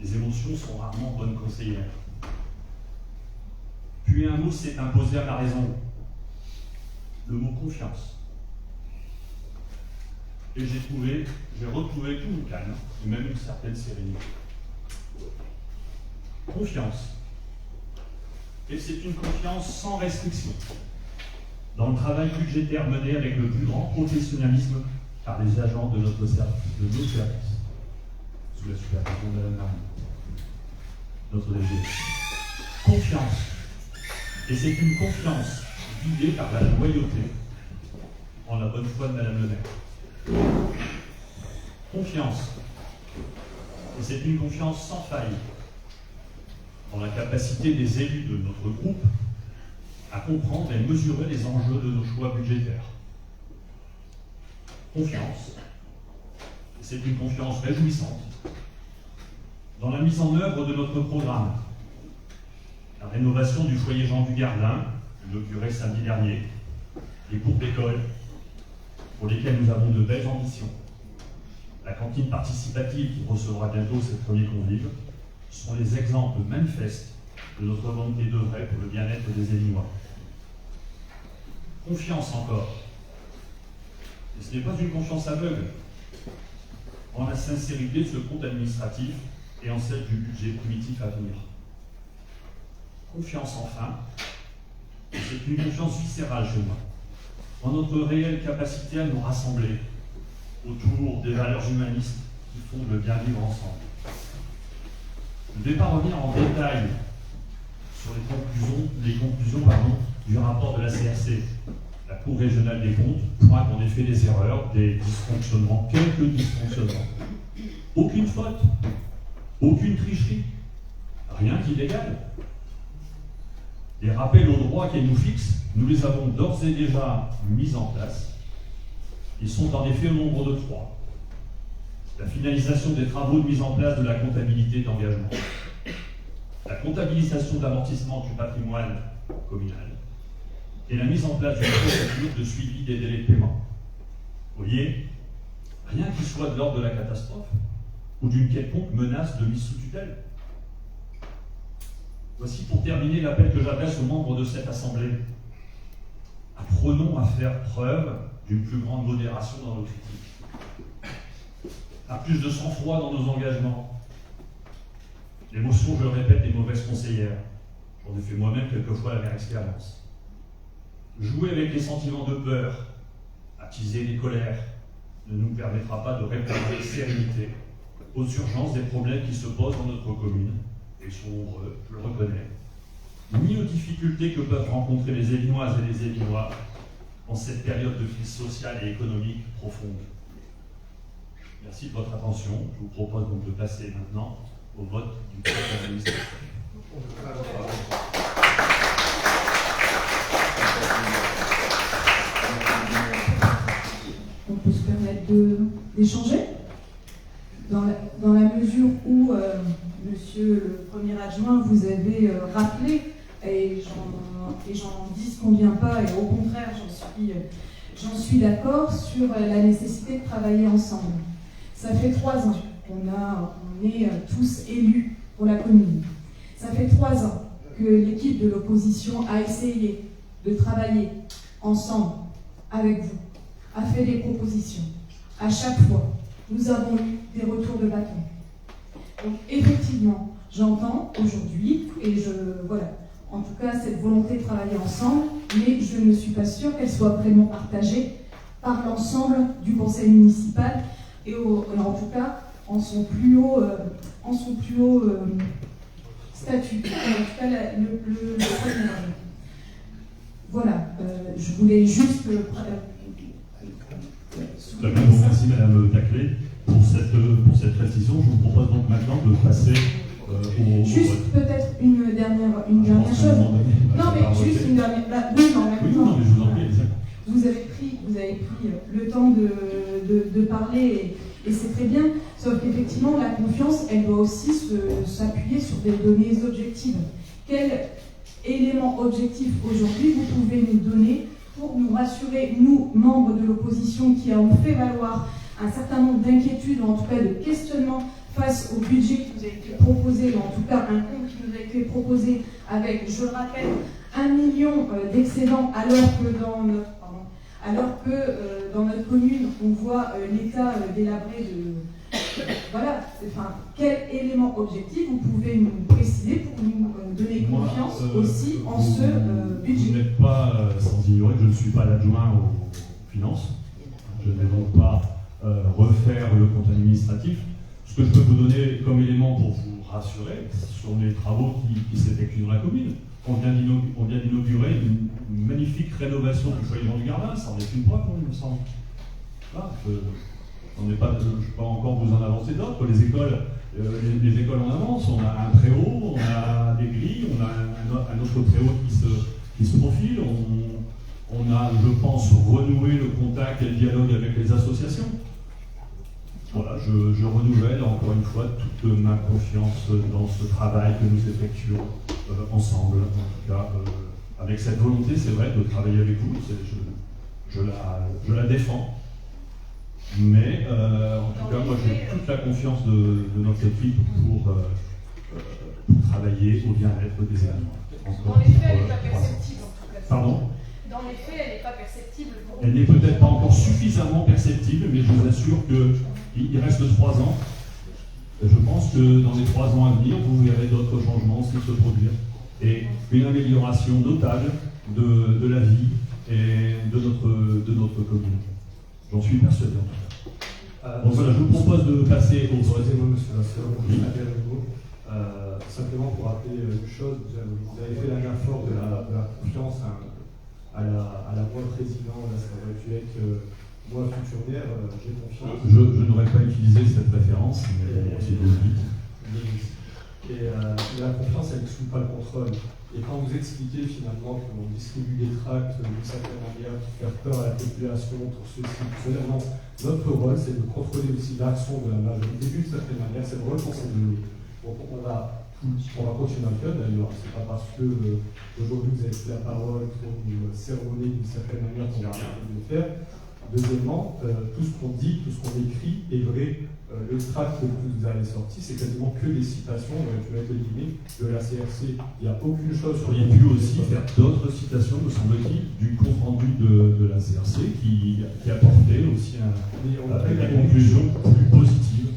Les émotions sont rarement bonnes conseillères. Puis un mot s'est imposé à ma raison, le mot confiance. Et j'ai retrouvé tout mon calme, et même une certaine sérénité. Confiance. Et c'est une confiance sans restriction dans le travail budgétaire mené avec le plus grand professionnalisme par les agents de notre service, sous la supervision de Mme Marine, notre DG. Confiance. Et c'est une confiance guidée par la loyauté en la bonne foi de Madame le maire. Confiance. Et c'est une confiance sans faille dans la capacité des élus de notre groupe à comprendre et mesurer les enjeux de nos choix budgétaires. Confiance. Et c'est une confiance réjouissante dans la mise en œuvre de notre programme. La rénovation du foyer Jean Dugardin, inauguré samedi dernier, les cours d'école, pour lesquels nous avons de belles ambitions, la cantine participative qui recevra bientôt ses premiers convives, sont les exemples manifestes de notre volonté d'œuvrer pour le bien-être des Élinois. Confiance encore. Et ce n'est pas une confiance aveugle en la sincérité de ce compte administratif et en celle du budget primitif à venir. Confiance enfin, et c'est une confiance viscérale chez moi, en notre réelle capacité à nous rassembler autour des valeurs humanistes qui fondent le bien vivre ensemble. Je ne vais pas revenir en détail sur les conclusions du rapport de la CRC, la Cour régionale des comptes, pointe en effet des erreurs, des dysfonctionnements, quelques dysfonctionnements. Aucune faute, aucune tricherie, rien d'illégal. Les rappels au droit qu'elle nous fixe, nous les avons d'ores et déjà mis en place. Ils sont en effet au nombre de 3. La finalisation des travaux de mise en place de la comptabilité d'engagement, la comptabilisation d'amortissement du patrimoine communal et la mise en place d'une procédure de suivi des délais de paiement. Vous voyez, rien qui soit de l'ordre de la catastrophe ou d'une quelconque menace de mise sous tutelle. Voici pour terminer l'appel que j'adresse aux membres de cette Assemblée. Apprenons à faire preuve d'une plus grande modération dans nos critiques, à plus de sang-froid dans nos engagements. L'émotion, je le répète, est mauvaise conseillère. J'en ai fait moi-même quelquefois la même expérience. Jouer avec les sentiments de peur, attiser les colères, ne nous permettra pas de répondre avec sérénité aux urgences des problèmes qui se posent dans notre commune, et ils sont nombreux, je le reconnais, ni aux difficultés que peuvent rencontrer les Évinoises et les Évinois en cette période de crise sociale et économique profonde. Merci de votre attention. Je vous propose donc de passer maintenant au vote du conseil d'administration. On peut se permettre d'échanger dans la mesure où, monsieur le premier adjoint, vous avez rappelé, et j'en dis ce qu'on ne vient pas, et au contraire, j'en suis d'accord sur la nécessité de travailler ensemble. Ça fait 3 ans qu'on est tous élus pour la commune. Ça fait 3 ans que l'équipe de l'opposition a essayé de travailler ensemble avec vous, a fait des propositions. À chaque fois, nous avons eu des retours de bâton. Donc effectivement, j'entends aujourd'hui, et voilà, en tout cas cette volonté de travailler ensemble, mais je ne suis pas sûre qu'elle soit vraiment partagée par l'ensemble du conseil municipal, et en tout cas en son plus haut statut, en tout cas le premier. Voilà, je voulais juste... Merci Madame Taclé pour cette précision. Je vous propose donc maintenant de passer au juste vote. Peut-être une dernière chose. Non mais juste une dernière... oui, mais en même temps. Non, mais je vous en prie, vous avez pris le temps de parler et c'est très bien, sauf qu'effectivement la confiance, elle doit aussi s'appuyer sur des données objectives. Quel élément objectif aujourd'hui vous pouvez nous donner pour nous rassurer, nous, membres de l'opposition, qui avons fait valoir un certain nombre d'inquiétudes, ou en tout cas de questionnements face au budget qui nous a été proposé, ou en tout cas un compte qui nous a été proposé avec, je le rappelle, 1 million d'excédents, alors que dans notre commune, on voit l'état délabré de... Voilà, quel élément objectif vous pouvez nous préciser pour nous donner confiance aussi en ce budget? Vous n'êtes pas sans ignorer que je ne suis pas l'adjoint aux finances. Je ne vais donc pas refaire le compte administratif. Ce que je peux vous donner comme élément pour vous rassurer, ce sont les travaux qui s'effectuent dans la commune. On vient d'inaugurer une magnifique rénovation du foyer du Gardin, ça en est une preuve, il me semble. Voilà, je ne peux pas encore vous en avancer d'autres. Les écoles en avance, on a un préau, on a des grilles, on a un autre préau qui se profile, on a, je pense, renoué le contact et le dialogue avec les associations. Voilà, je renouvelle encore une fois toute ma confiance dans ce travail que nous effectuons ensemble, en tout cas avec cette volonté, c'est vrai, de travailler avec vous, je la défends. Mais en tout cas, moi j'ai toute la confiance de notre équipe pour travailler au bien-être des animaux. Dans les faits, elle n'est pas perceptible en tout cas. Pardon ? Dans les faits, elle n'est pas perceptible pour vous. Elle n'est peut-être pas encore suffisamment perceptible, mais je vous assure qu'il reste 3 ans. Je pense que dans les 3 ans à venir, vous verrez d'autres changements aussi se produire. Et une amélioration notable de la vie et de notre commune. J'en suis persuadé en tout cas. Donc voilà, je vous propose de passer au vote. Excusez-moi, monsieur Lasseur, simplement pour rappeler une chose, vous avez fait la main forte de la confiance à la voix président, là, ça aurait pu être moi, futur maire, j'ai confiance. Je n'aurais pas utilisé cette référence, mais c'est de vite. Et la confiance, elle n'exclut pas le contrôle. Et quand vous expliquez finalement qu'on distribue des tracts d'une certaine manière pour faire peur à la population, pour ceci, non, notre rôle, c'est de contrôler aussi l'action de la majorité d'une certaine manière, c'est le rôle qu'on s'est donné. Donc on va continuer à le faire d'ailleurs, c'est pas parce que aujourd'hui vous avez pris la parole pour nous sermonner d'une certaine manière qu'on va arrêter de le faire. Deuxièmement, tout ce qu'on dit, tout ce qu'on écrit est vrai Le tract que vous avez sorti, c'est quasiment que des citations qui ont été éliminées de la CRC. Il n'y a aucune chose sur Vous auriez pu aussi faire d'autres citations, me semble-t-il, du compte rendu de la CRC qui apportait aussi des conclusions plus positives.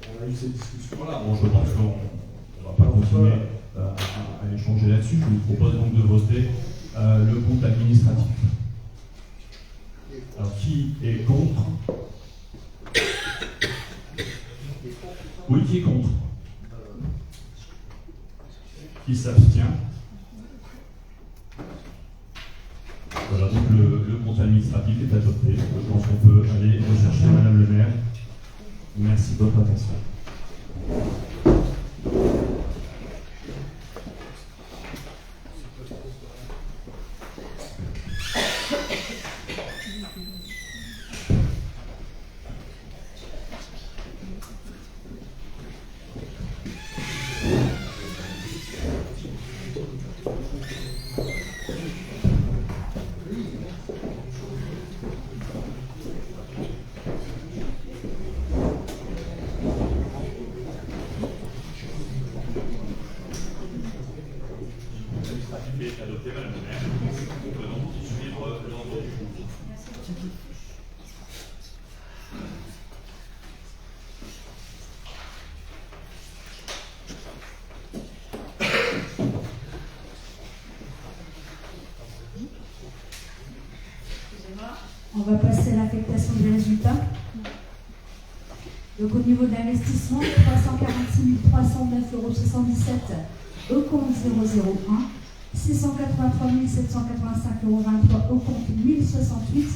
On a eu cette discussion-là. Bon, je pense qu'on ne va pas continuer à échanger là-dessus. Je vous propose donc de voter le compte administratif. Alors, qui est contre? Oui, qui est contre? Qui s'abstient? Voilà, donc le compte administratif est adopté. Je pense qu'on peut aller rechercher Madame le maire. Merci de votre attention. Adopté, Madame le maire. On peut donc suivre l'ordre du jour. On va passer à l'affectation des résultats. Donc au niveau de l'investissement, 346 309,77 € au compte 001, 683 785,23 € au compte 1068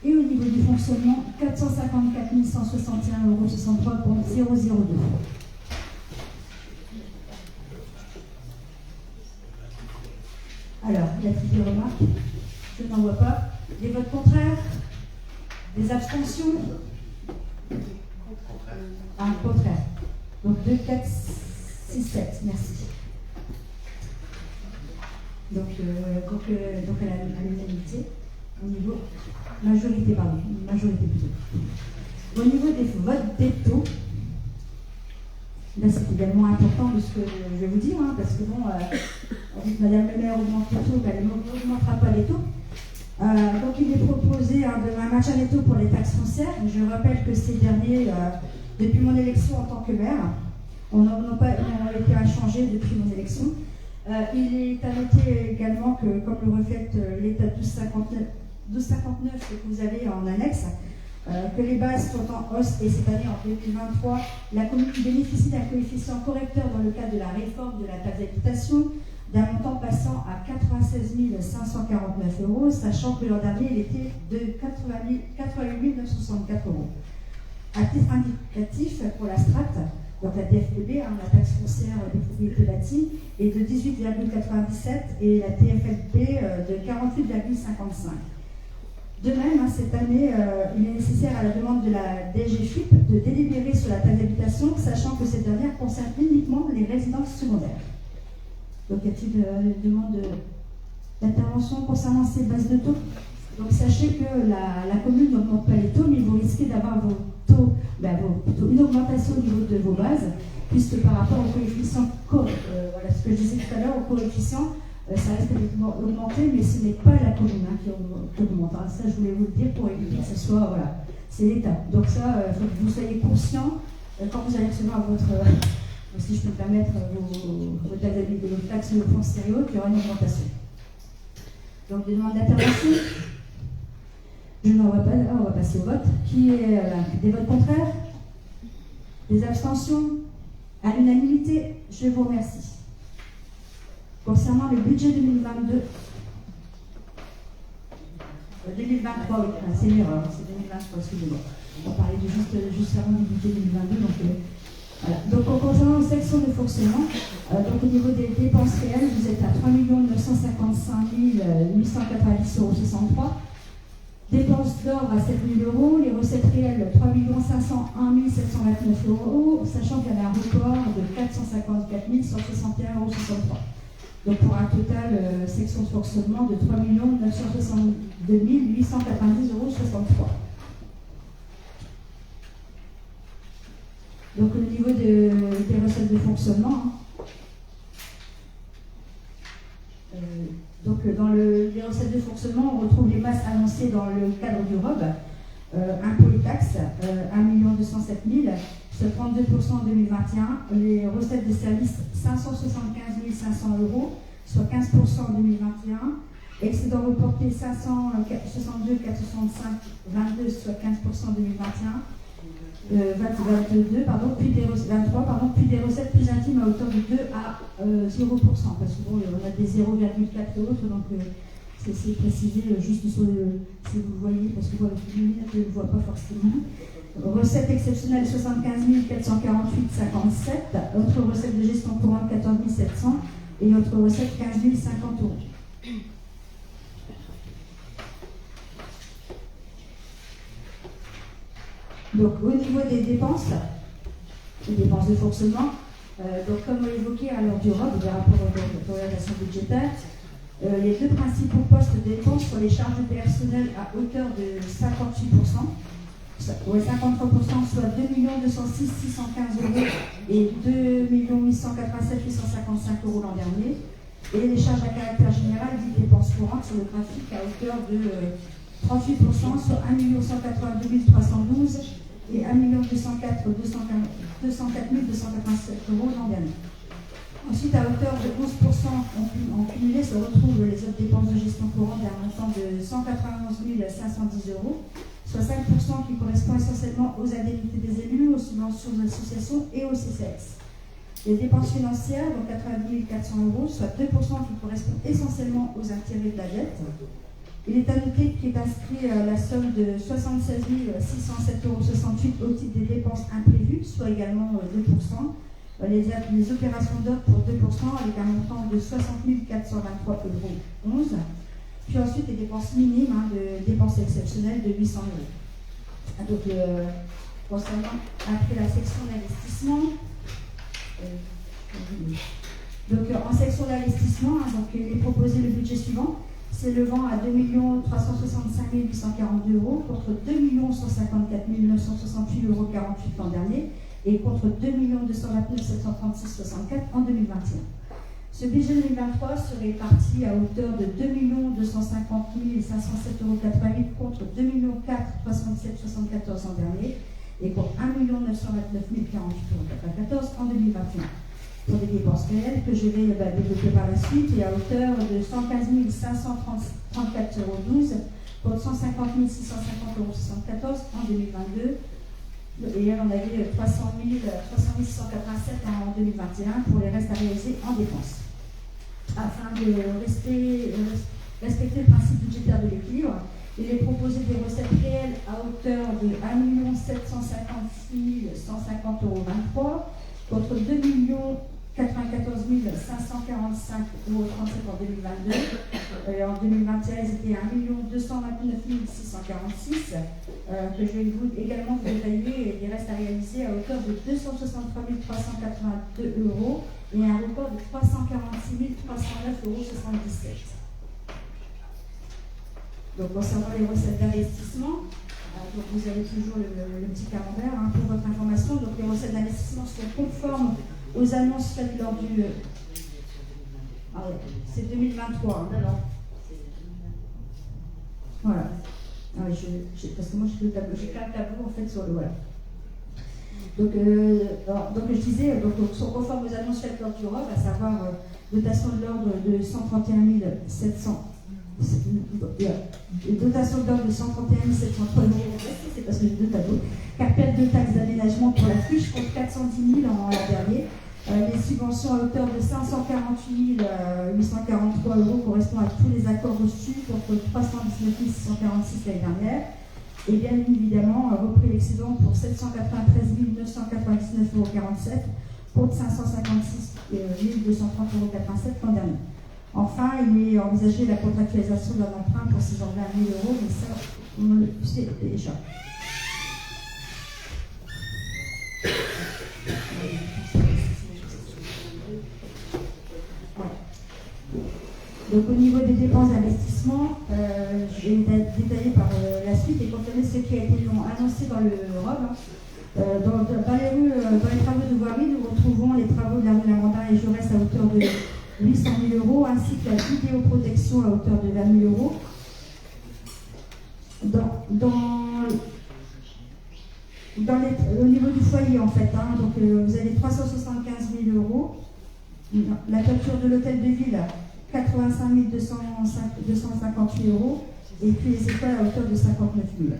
et au niveau du fonctionnement, 454 161,63 € au compte 002. Alors, y a-t-il des remarques? Je n'en vois pas. Des votes contraires? Des abstentions? Un contraire. Donc 2, 4, 6, 7. Merci. Donc à l'unanimité, au niveau majorité plutôt. Au niveau des votes des taux, là c'est également important de ce que je vais vous dire, hein, parce que bon, on dit que Madame le maire augmente les taux, elle n'augmentera pas les taux. Donc il est proposé de maintien des taux pour les taxes foncières. Je rappelle que ces derniers, depuis mon élection en tant que maire, on n'a pas été inchangés depuis mon élection. Il est à noter également que, comme le reflète l'état 1259 que vous avez en annexe, que les bases sont en hausse et cette année, en 2023, la commune bénéficie d'un coefficient correcteur dans le cadre de la réforme de la taxe d'habitation, d'un montant passant à 96 549 €, sachant que l'an dernier, il était de 88 964 €. À titre indicatif, pour la strate, donc la TFPB, la taxe foncière des propriétés bâties, est de 18,97 et la TFLP de 48,55. De même, cette année, il est nécessaire à la demande de la DGFIP de délibérer sur la taxe d'habitation, sachant que cette dernière concerne uniquement les résidences secondaires. Donc, y a-t-il une demande d'intervention concernant ces bases de taux? Donc, sachez que la commune n'augmente pas les taux, mais vous risquez d'avoir une augmentation au niveau de vos bases, puisque par rapport au coefficient, voilà ce que je disais tout à l'heure, au coefficient, ça risque d'augmenter, mais ce n'est pas la commune qui augmente. Ça, je voulais vous le dire pour éviter que ce soit, voilà, c'est l'État. Donc ça, il faut que vous soyez conscient quand vous allez recevoir votre, si je peux me permettre, vos taxes de foncière qu'il y aura une augmentation. Donc, des demandes d'intervention. Je n'en vois pas, on va passer au vote. Qui est des votes contraires? Des abstentions? À l'unanimité, je vous remercie. Concernant le budget 2022, 2023, oui, c'est une erreur, c'est 2023, excusez-moi. On parlait juste avant du budget 2022, donc voilà. Donc concernant la section de fonctionnement, donc au niveau des dépenses réelles, vous êtes à 3 955 890,63 €. Dépenses d'ordre à 7 000 €, les recettes réelles 3 501 729 €, sachant qu'il y avait un report de 454 161,63 €. Donc pour un total section de fonctionnement de 3 962 890,63 €. Donc au niveau des recettes de fonctionnement, dans les recettes de fonctionnement, on retrouve les masses annoncées dans le cadre du ROB, impôts et taxes, 1 207 000, soit 32% en 2021. Les recettes de services, 575 500 €, soit 15% en 2021. Excédent reporté, 562 465, 22, soit 15% en 2021. 22, pardon, puis des recettes, 23, pardon, puis des recettes plus intimes à hauteur de 2 à 0%, parce que bon, on a des 0,4 et autres, donc c'est précisé juste sur le, si vous le voyez, parce que moi, avec les lunettes, je ne le vois pas forcément. Recettes exceptionnelles 75 448, 57, autre recette de gestion courante 14 700 et autre recette 15 050 €. Donc au niveau des dépenses de fonctionnement, donc comme on l'évoquait à l'heure du ROB, des rapports d'orientation budgétaire, les deux principaux postes de dépenses sont les charges de personnel à hauteur de 58%, ouais, 53%, soit 2 206 615 € et 2 887 855 € l'an dernier, et les charges à caractère général dites dépenses courantes sur le graphique à hauteur de 38%, soit 1 182 312 et 1 204 287 € l'an dernier. Ensuite, à hauteur de 11% en cumulé, se retrouvent les autres dépenses de gestion courante d'un montant de 191 510 €, soit 5% qui correspond essentiellement aux indemnités des élus, aux subventions de l'association et au CCS. Les dépenses financières, donc 90 400 €, soit 2% qui correspond essentiellement aux intérêts de la dette. Il est à noter qu'il est inscrit la somme de 76 607,68 € au titre des dépenses imprévues, soit également 2%. Les opérations d'ordre pour 2% avec un montant de 60 423,11 €. Puis ensuite, les dépenses minimes, de dépenses exceptionnelles de 800 €. Donc, concernant après la section d'investissement, en section d'investissement, donc, il est proposé le budget suivant, s'élevant à 2 365 842 € contre 2 154 968,48 € l'an dernier et contre 2 229 736,64 € en 2021. Ce budget 2023 serait parti à hauteur de 2 250 507,88 € contre 2 4 307,74 € l'an dernier et contre 1 929 048,94 € en 2021. Pour des dépenses réelles que je vais développer par la suite et à hauteur de 115 534,12 € contre 150 650,74 € en 2022. Et on avait 300 687 en 2021 pour les restes à réaliser en dépenses. Afin de respecter le principe budgétaire de l'équilibre, il est proposé des recettes réelles à hauteur de 1 756 150,23 € contre 2 94 545,37 € en 2022. En 2021, ils étaient 1 229 646, que je vais également vous détailler, et des restes à réaliser à hauteur de 263 382 € et un report de 346 309,77 €. Donc, concernant les recettes d'investissement, donc vous avez toujours le petit camembert pour votre information. Donc, les recettes d'investissement sont conformes aux annonces faites lors du... c'est 2023, d'accord. Voilà. Parce que moi, j'ai qu'un tableau, en fait, sur le... Voilà. Donc je disais, sont conformes aux annonces faites lors du ROB, à savoir dotation de l'ordre de 131 700... dotation d'ordre de 131 703 €, c'est parce que j'ai deux tableaux. Carpelle de taxes d'aménagement pour la friche contre 410 000 en l'an dernier. Les subventions à hauteur de 548 843 € correspondent à tous les accords reçus contre 319 646 l'année dernière. Et bien évidemment, repris l'excédent pour 793 999,47 € contre 556 230,87 € l'an dernier. Enfin, il est envisagé la contractualisation d'un emprunt pour 620 000 €, mais ça, on le sait déjà. Donc au niveau des dépenses d'investissement, je vais détailler par la suite et confirmer ce qui a été annoncé dans le ROB. Dans les la vidéoprotection à hauteur de 20 000 euros. Au niveau du foyer, en fait, hein, donc vous avez 375 000 euros. La toiture de l'hôtel de ville, 85 258 euros. Et puis les écoles à hauteur de 59 000.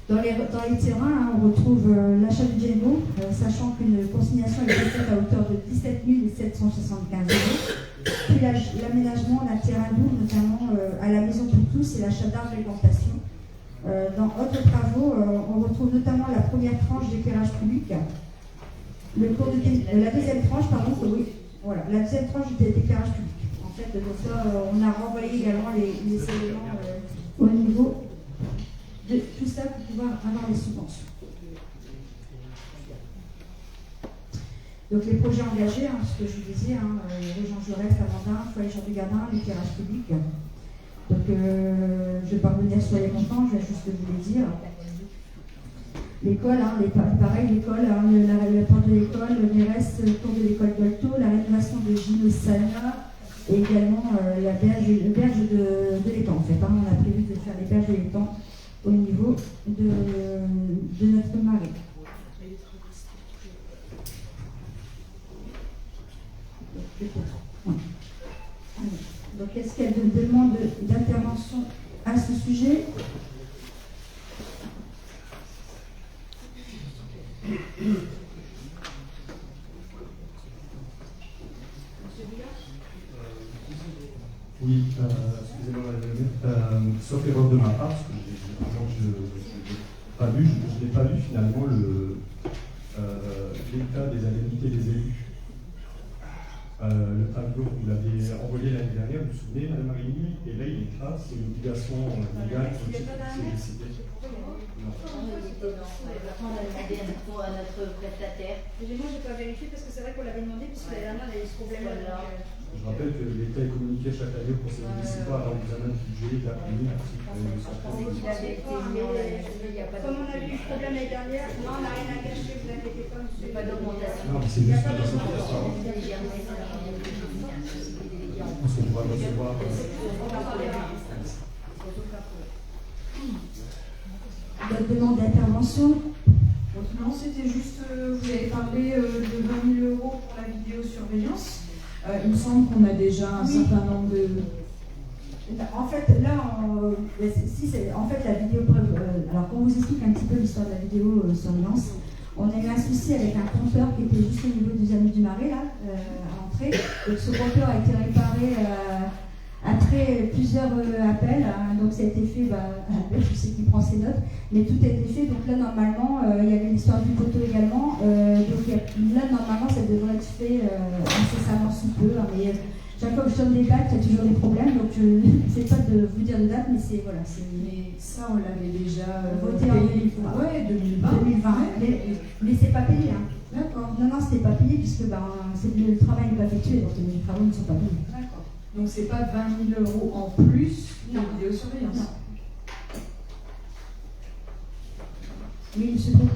Dans les terrains, hein, on retrouve l'achat du Django, sachant qu'une consignation est faite à hauteur de 17 775 euros. Puis l'aménagement d'un terrain double, notamment à la maison pour tous, et l'achat d'arbres et plantations. Dans autres travaux, on retrouve notamment la première tranche d'éclairage public. La deuxième tranche, pardon, oui, voilà, la deuxième tranche d'éclairage public. En fait, donc ça, on a renvoyé également les éléments au niveau de tout ça pour pouvoir avoir les subventions. Donc les projets engagés, hein, ce que je vous disais, Jean Jaurès, Lavandin, Foyer Jean du Gardin, l'éclairage public. Donc je ne vais pas revenir sur les montants, je vais juste vous les dire. L'école, pareil, l'école, la porte de l'école, le NERES, le tour de l'école d'Olto, la rénovation de Gino Sana et également la berge de l'étang. En fait, on a prévu de faire les berges de l'étang au niveau de notre marée. Donc, est-ce qu'il y a des demandes d'intervention à ce sujet ? Oui, excusez-moi, sauf erreur de ma part, parce que je n'ai pas lu finalement l'état des indemnités des élus. Le tableau, vous l'avez envoyé l'année dernière, vous vous souvenez, Madame Marini, et là il est là, c'est une obligation légale pour c'est décidé. On était dans. On a demandé à notre prestataire. Moi, je n'ai pas vérifié parce que c'est vrai qu'on l'avait demandé, puisque la dernière, il y a eu ce problème-là. Je rappelle que l'État est communiqué chaque année au Conseil municipal avant l'examen du budget de la commune. Comme on avait eu ce problème l'année dernière, non, on n'a rien à cacher, vous inquiétez pas, monsieur. Pas d'augmentation. Non, mais c'est juste une augmentation. Parce qu'on va recevoir. D'autres demandes d'intervention ? Non, c'était juste, vous avez parlé de 20 000 euros pour la vidéosurveillance. Il me semble qu'on a déjà un certain nombre de... En fait, là, en fait, la vidéo... alors, qu'on vous explique un petit peu l'histoire de la vidéosurveillance, on a eu un souci avec un compteur qui était juste au niveau des Amis du Marais, là, à l'entrée. Donc, ce compteur a été réparé après plusieurs appels. Donc, ça a été fait, je sais qui prend ses notes, mais tout a été fait. Donc là, normalement, il y avait l'histoire du poteau également. Donc là, normalement, ça devrait être fait incessamment sous peu. Mais chaque fois que je donne des dates, il y a toujours des problèmes. Donc je ne sais pas de vous dire de date, mais c'est... Voilà, mais ça, on l'avait déjà voté en 2020. Ouais, 2020. Mais c'est pas payé. Hein. D'accord. Non, c'était pas payé puisque le travail n'est pas effectué. Donc les travaux ne sont pas payés. D'accord. Donc c'est pas 20 000 euros en plus de vidéosurveillance. Non. Oui, monsieur Pro.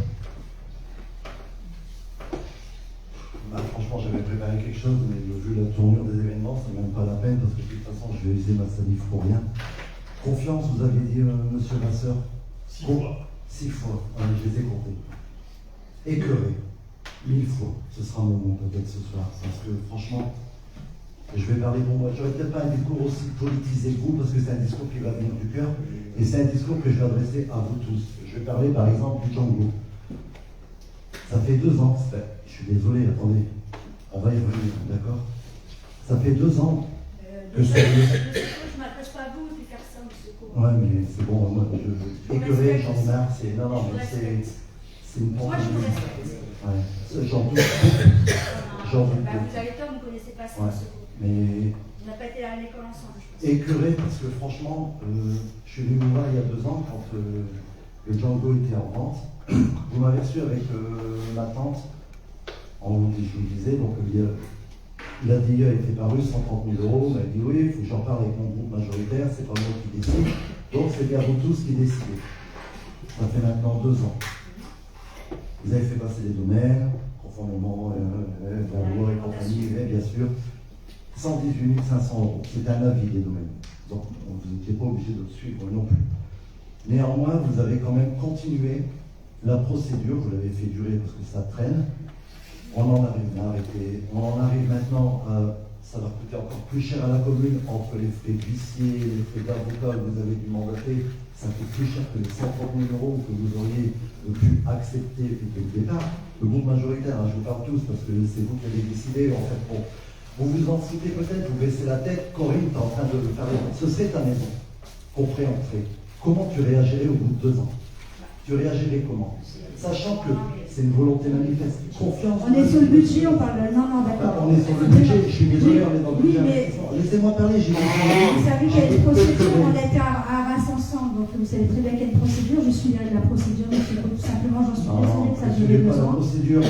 Franchement, j'avais préparé quelque chose, mais vu la tournure des événements, c'est même pas la peine, parce que de toute façon, je vais user ma salive pour rien. Confiance, vous aviez dit, monsieur Masseur 6 fois. 6 fois, je les ai comptés. Écœuré, 1000 fois. Ce sera mon mot peut-être ce soir, parce que franchement, je vais parler pour moi. J'aurais peut-être pas un discours aussi politisé que vous, parce que c'est un discours qui va venir du cœur, et c'est un discours que je vais adresser à vous tous. Je vais parler par exemple du Django. Ça fait 2 ans, je suis désolé, attendez, on va y revenir, d'accord? Ça fait 2 ans que je ne m'adresse pas à vous, puis faire ça, monsieur Co. Ouais, mais c'est bon, moi, écœuré, j'en ai marre, c'est... Non, mais c'est une pompe. Moi, je vous respecte. Ouais, j'en doute. J'en doute. Vous avez tort, vous ne connaissez pas ça, Ouais, monsieur Co. mais... On n'a pas été à l'école ensemble, je pense. Écœuré, parce que franchement, je suis venu vous voir il y a 2 ans, quand le Django était en vente. Vous m'avez reçu avec ma tante, je vous le disais, donc la DIE a été parue, 130 000 euros, on m'a dit oui, il faut que j'en parle avec mon groupe majoritaire, c'est pas moi qui décide, donc c'est bien vous tous qui décidez. Ça fait maintenant 2 ans. Vous avez fait passer des domaines, conformément à la loi et compagnie, bien sûr. 118 500 euros. C'est un avis des domaines. Donc, vous n'étiez pas obligé de le suivre non plus. Néanmoins, vous avez quand même continué la procédure, vous l'avez fait durer parce que ça traîne. On en arrive là, on en arrive maintenant à. Ça va coûter encore plus cher à la commune entre les frais d'huissier, les frais d'avocat que vous avez dû mandater. Ça coûte plus cher que les 130 000 euros que vous auriez pu accepter dès le départ. Le groupe majoritaire, hein, je vous parle tous parce que c'est vous qui avez décidé. En fait, bon, vous vous en foutez peut-être, vous baissez la tête. Corinne, tu es en train de le faire. Ce serait ta maison qu'on ferait entrer. Comment tu réagirais au bout de 2 ans? Tu réagirais comment? Sachant que c'est une volonté manifeste. Confiance. On est sur le budget, on parle de... Non, d'accord. On est sur le budget, je suis désolé, on est dans le budget. Mais... Laissez-moi parler, j'ai Vous savez qu'il y a une procédure, on était à Arras ensemble, donc vous savez très bien qu'il y a une procédure, je suis derrière la procédure, monsieur, tout simplement, j'en suis désolée que ça ne dure pas 2 la ans. procédure,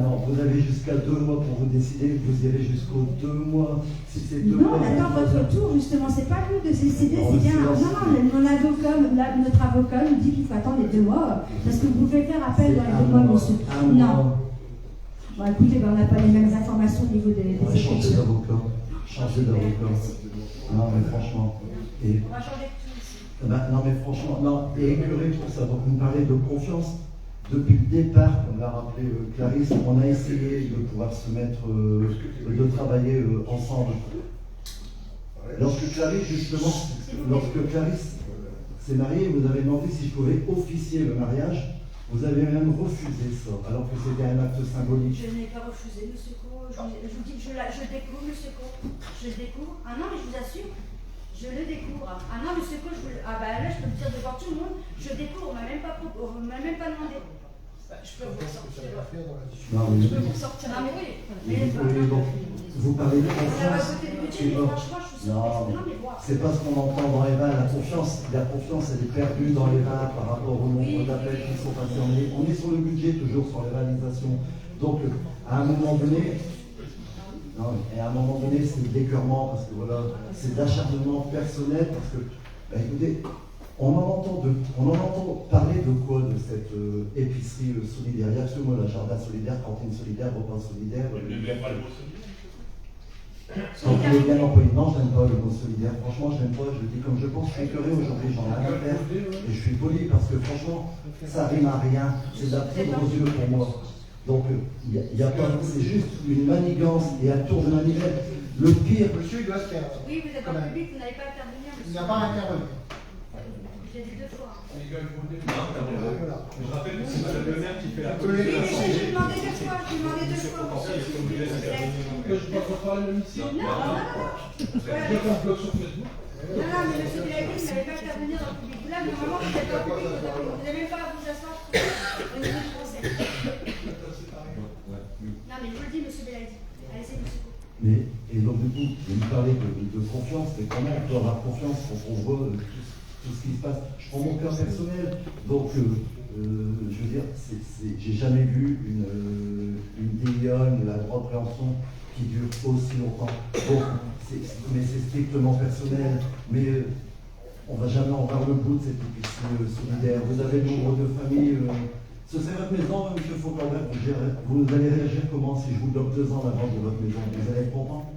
Non, vous avez jusqu'à 2 mois pour vous décider, vous irez jusqu'aux 2 mois. Si c'est 2 mois. Non, on attend votre tour, justement, c'est pas nous de décider, c'est bien. Non, notre avocat nous dit qu'il faut attendre les 2 mois, parce que vous pouvez faire appel dans les 2 mois, monsieur. Non. Bon, écoutez, on n'a pas les mêmes informations au niveau des Changer d'avocat. Changer d'avocat. Non, mais franchement. On va changer de tout ici. Non, mais franchement, non. Et écœuré pour ça. Donc, vous me parlez de confiance. Depuis le départ, comme l'a rappelé Clarisse, on a essayé de pouvoir se mettre, de travailler ensemble. Lorsque Clarisse, justement, s'est mariée, vous avez demandé si je pouvais officier le mariage. Vous avez même refusé ça, alors que c'était un acte symbolique. Je n'ai pas refusé, monsieur Co. Je vous dis que je découvre, monsieur Co. Je le découvre. Ah non, mais je vous assure, je le découvre. Ah non, monsieur Co, ah bah là, je peux le dire devant tout le monde, je découvre, on m'a même pas demandé. Je peux vous sortir. Je peux vous sortir. Non, mais oui. Vous parlez de confiance. On a voté le budget, mais franchement, je suis sûre. C'est pas ce qu'on entend dans les vins. La confiance, elle est perdue dans les vins par rapport au nombre d'appels qui sont passés. On est sur le budget, toujours sur les réalisations. Donc, à un moment donné, c'est de l'écœurement, parce que voilà, c'est de l'acharnement personnel, parce que, écoutez, on en entend parler de quoi, de cette épicerie solidaire? Il y a ce mot, la jardin solidaire, cantine solidaire, repas solidaire. Vous n'aimez pas le mot solidaire? Donc, il est bien employé. Non, je n'aime pas le mot solidaire. Franchement, je n'aime pas. Je le dis comme je pense. Je suis écœuré aujourd'hui. J'en ai rien à faire. Et je suis poli parce que franchement, ça rime à rien. C'est de la poudre aux yeux pour moi. Donc, il y a pas. C'est juste une manigance et un tour de manivelle. Le pire. Monsieur, il doit se taire. Oui, vous êtes dans le public, vous n'avez pas à intervenir. Il n'a pas à intervenir. J'ai dit 2 fois. Voilà. Je rappelle que c'est Madame le maire qui fait la Oui, mais j'ai demandé 2 fois. Que je dois reparler même ici? Non. Je fais un blog sur Facebook. Non, mais monsieur Bilagui, vous n'avez pas à intervenir dans le public. Là, normalement, vous n'êtes pas au public, vous n'avez même pas à vous asseoir au niveau du français. Non, mais je vous le dis, monsieur Bilagui. Allez-y, monsieur. Et donc, du coup, vous me parlez de confiance, mais comment on peut avoir confiance quand on voit tout ce qui se passe? Je prends mon cas personnel, donc je veux dire, j'ai jamais vu une DIA, la droite préhension qui dure aussi longtemps. Bon, mais c'est strictement personnel, mais on va jamais en voir le bout de cette épicerie solidaire. Vous avez le nombre de familles. Ce serait votre maison, M. Fauconbert, vous allez réagir comment si je vous bloque 2 ans la vente de votre maison? Vous allez être content?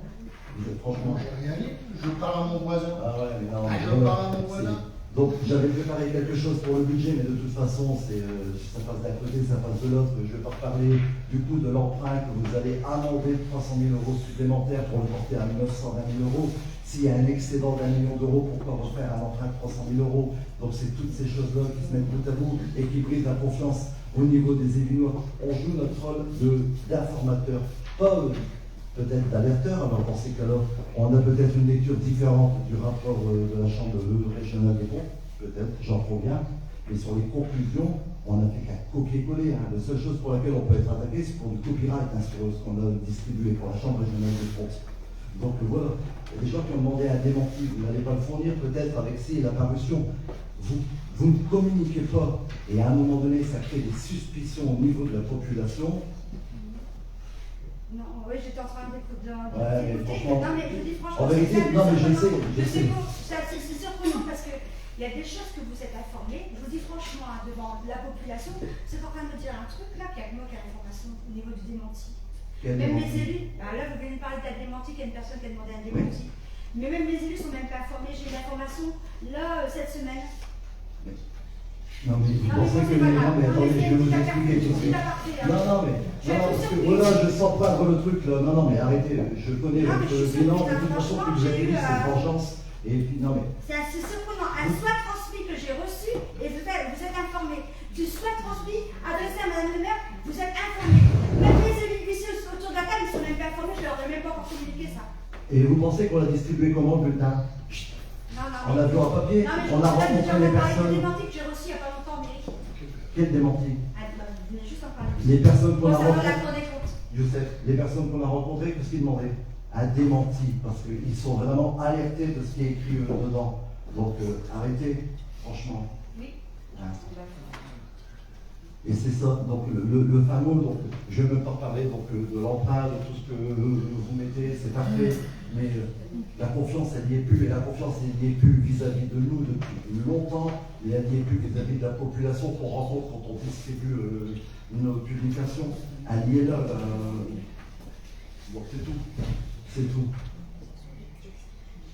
Vous êtes franchement. Je n'ai rien dit, je parle à mon voisin. Ah ouais, mais non. Je parle à mon voisin. Donc j'avais préparé quelque chose pour le budget, mais de toute façon, ça passe d'un côté, ça passe de l'autre. Je ne vais pas reparler du coup de l'emprunt que vous allez amender de 300 000 euros supplémentaires pour le porter à 920 000 euros. S'il y a un excédent d'1 million d'euros, pourquoi refaire un emprunt de 300 000 euros? Donc c'est toutes ces choses-là qui se mettent bout à bout et qui brisent la confiance au niveau des Évinois. On joue notre rôle d'informateur, pas peut-être d'alerteur. Alors dans ces cas-là, on a peut-être une lecture différente du rapport de la Chambre régionale des comptes, peut-être, j'en conviens, mais sur les conclusions, on n'a fait qu'un copier-coller. La seule chose pour laquelle on peut être attaqué, c'est pour du copyright, sur ce qu'on a distribué pour la Chambre régionale des comptes. Donc voilà, il y a des gens qui ont demandé un démenti, vous n'allez pas le fournir peut-être avec la parution. Vous ne communiquez pas, et à un moment donné, ça crée des suspicions au niveau de la population. Non, oui, j'étais en train d'écouter. Ouais, mais franchement. Non, mais je vous dis franchement. En vérité, non, mais je sais. C'est surprenant parce qu'il y a des choses que vous êtes informés. Je vous dis franchement, devant la population, vous êtes en train de me dire un truc là qui a une information au niveau du démenti. Même les élus, alors là vous venez de parler de la démenti, qu'il y a une personne qui a demandé un démenti. Mais même les élus sont même pas informés. J'ai eu l'information là cette semaine. Non mais vous pensez que les gens, mais attendez, je vais vous expliquer. Non, parce que voilà, je sens pas le truc là. Non, mais arrêtez, je connais votre bilan, de toute façon, que vous avez dit, c'est vengeance. Et puis, non mais. C'est surprenant. Un soit transmis que j'ai reçu et vous êtes informé. Du soit transmis adressé à Madame le maire, vous êtes informé. Même les élus ici autour de la table, ils sont même pas informés, je leur ai même pas encore communiqué ça. Et vous pensez qu'on l'a distribué comment le bulletin? On l'a vu en papier, on a rencontré les personnes. Les démentis que j'ai reçus il n'y a pas longtemps, mais. Quel démenti? Vous venez juste en parler. Les personnes qu'on a rencontrées. rencontrées. Youssef, les personnes qu'on a rencontrées, qu'est-ce qu'ils demandaient? Un démenti, parce qu'ils sont vraiment alertés de ce qui est écrit dedans. Donc arrêtez, franchement. Oui. Hein. Et c'est ça, donc le fameux, donc je ne vais même pas parler donc, de l'emprunt, de tout ce que vous mettez, c'est parfait, mais la confiance, elle n'y est plus, et la confiance, elle n'y est plus vis-à-vis de nous depuis longtemps, et elle n'y est plus vis-à-vis de la population qu'on rencontre quand on distribue nos publications. Elle y est là, bon, c'est tout, c'est tout.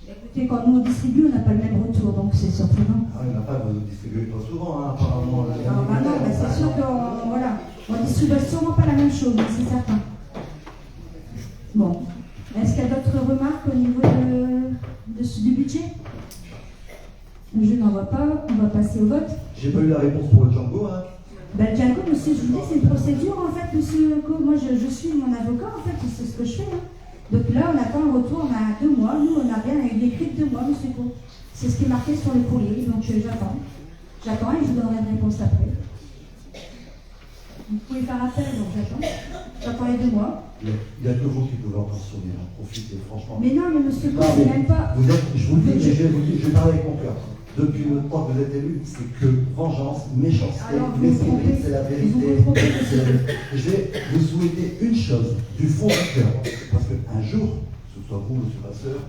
Écoutez, quand nous on distribue, on n'a pas le même retour, donc c'est surprenant. Ah, il n'a pas distribué pas souvent, hein, apparemment. Non, c'est sûr qu'on voilà, on distribue sûrement pas la même chose, c'est certain. Bon. Est-ce qu'il y a d'autres remarques au niveau du budget? Je n'en vois pas, on va passer au vote. J'ai pas eu la réponse pour le Django, hein. Ben, Django, monsieur, je vous dis, c'est une procédure en fait, monsieur. Moi, je suis mon avocat, en fait, c'est ce que je fais. Hein. Donc là, on attend un retour, on a 2 mois. Nous, on a bien écrit 2 mois, monsieur Co. C'est ce qui est marqué sur le courrier, donc j'attends. J'attends et je vous donnerai une réponse après. Vous pouvez faire appel, donc j'attends. J'attends les 2 mois. Il n'y a que vous qui pouvez encore sonner, hein. Profitez, franchement. Mais non, mais monsieur Co, c'est même pas. Vous êtes, je vous le dis, mais je vais vous dire, je parle avec mon cœur. Depuis le temps que vous êtes élu, c'est que vengeance, méchanceté, mesquinerie, c'est la vérité. C'est la vérité. Je vais vous souhaiter une chose, du fond du cœur, parce qu'un jour, que ce soit vous, monsieur Vasseur,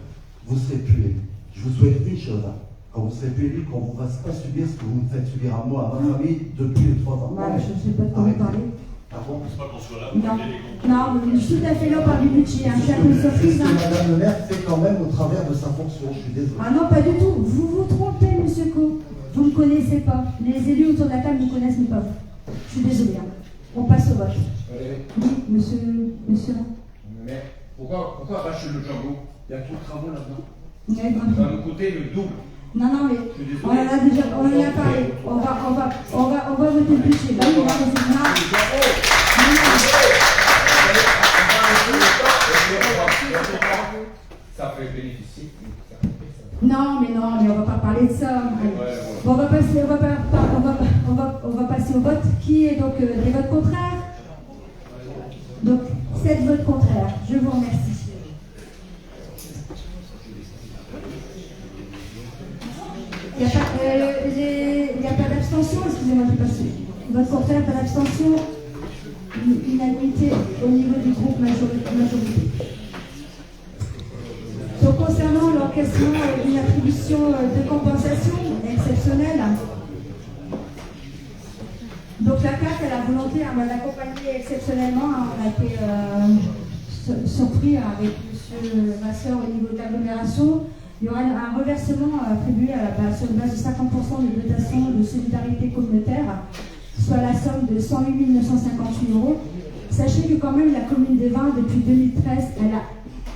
vous serez plus élu. Je vous souhaite une chose, hein. Quand vous serez plus élu, qu'on ne vous fasse pas subir ce que vous me faites subir à moi, à ma famille, depuis les 3 ans. Voilà, je ne sais pas de quoi vous parlez. Pardon? C'est pas qu'on soit là. Non, je suis tout à fait là par du budget. C'est ce que Madame le maire fait quand même au travers de sa fonction, je suis désolé. Ah non, pas du tout. Vous vous trompez, monsieur Co. Vous ne me connaissez pas. Les élus autour de la table ne connaissent pas vous. Je suis désolée. Hein. On passe au vote. Oui, monsieur. Mais pourquoi arracher le Django? Il y a trop de travaux là-dedans. Ouais, D'un autre côté, le double. Non, mais on en a déjà parlé. On va voter le budget. Là, on va Ça fait bénéficier. Non, mais on va pas parler de ça. Bon, on va passer au vote. Qui est donc des votes contraires? Donc, 7 votes contraires. Je vous remercie. Il n'y a pas d'abstention, excusez-moi, j'ai passé. Vote contraire, pas d'abstention. Unanimité au niveau du groupe majorité. Donc, concernant l'encaissement d'une attribution de compensation exceptionnelle, donc la CAF, elle a volonté d'accompagner exceptionnellement. On a été surpris avec M. Vasseur au niveau de l'agglomération. Il y aura un reversement attribué sur une base de 50% de dotation de solidarité communautaire, soit la somme de 108 958 €. Sachez que quand même la commune des Vins, depuis 2013, elle a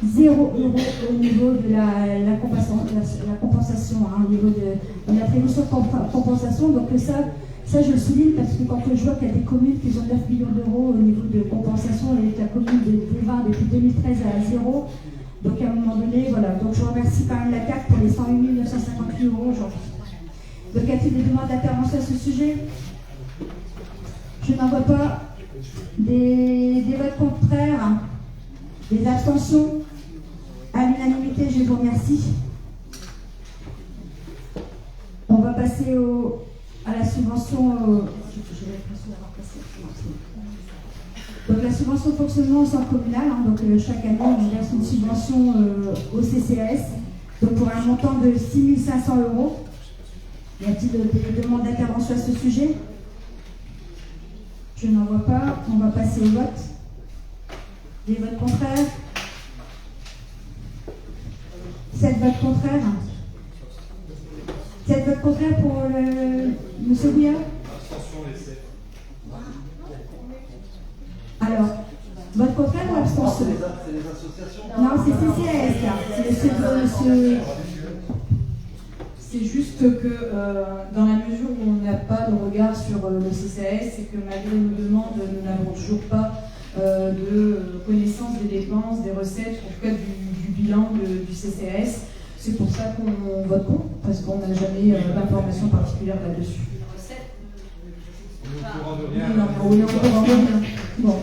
0 € au niveau de la compensation, hein, au niveau de l'attribution de compensation. Donc ça, je le souligne parce que quand je vois qu'il y a des communes qui ont 9 millions d'euros au niveau de compensation et la commune des Vins depuis 2013 elle a 0. Donc à un moment donné, voilà. Donc je remercie quand même la CAF pour les 108 958 € aujourd'hui. Donc y a-t-il des demandes d'intervention à ce sujet? Je n'en vois pas. Des votes contraires, des abstentions. À l'unanimité, je vous remercie. On va passer à la subvention. Donc la subvention de fonctionnement au centre communal, hein, donc chaque année on verse une subvention au CCAS, donc pour un montant de 6 500 €. Y a-t-il des demandes d'intervention à ce sujet? Je n'en vois pas. On va passer au vote. Des votes contraires? 7 votes contraires. 7 votes contraires pour Monsieur Bouillard? Abstention les 7. Alors, vote contraire ou abstention? C'est les associations. Non, c'est CCAS là. C'est juste que dans la mesure où on n'a pas de regard sur le CCAS, c'est que malgré nos demandes, nous n'avons toujours pas de connaissance des dépenses, des recettes, en tout cas du bilan du CCAS. C'est pour ça qu'on vote contre, parce qu'on n'a jamais d'informations particulières là-dessus. On ne rien. Non, on est encore en rien. Bon.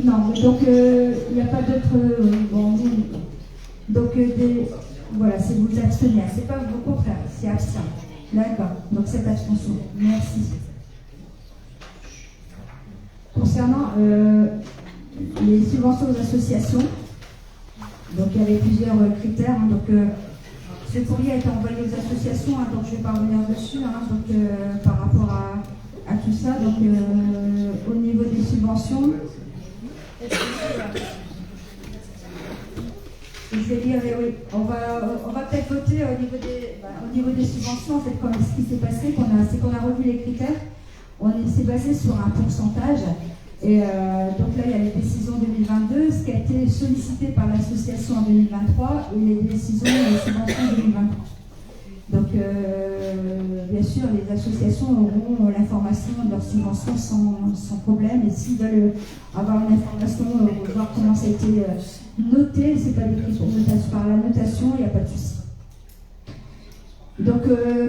Non, donc il n'y a pas d'autres. Bon, donc voilà, c'est vous abstenir. C'est pas vos contraires, c'est absent. D'accord. Donc cette abstention. Merci. Concernant les subventions aux associations, donc il y avait plusieurs critères. Hein, donc ce courrier a été envoyé aux associations, hein, donc je ne vais pas revenir dessus. Hein, donc par rapport à tout ça, donc au niveau des subventions. Je vais dire, oui, on va peut-être voter au niveau des subventions. En fait, ce qui s'est passé, c'est qu'on a revu les critères. On s'est basé sur un pourcentage. Et donc là, il y a les décisions 2022, ce qui a été sollicité par l'association en 2023 et les décisions et les subventions 2023. Donc, bien sûr, les associations auront l'information de leurs subventions sans problème. Et s'ils veulent avoir une information, voir comment ça a été noté, c'est pas décrit sur notation, par la notation, il n'y a pas de souci. Donc,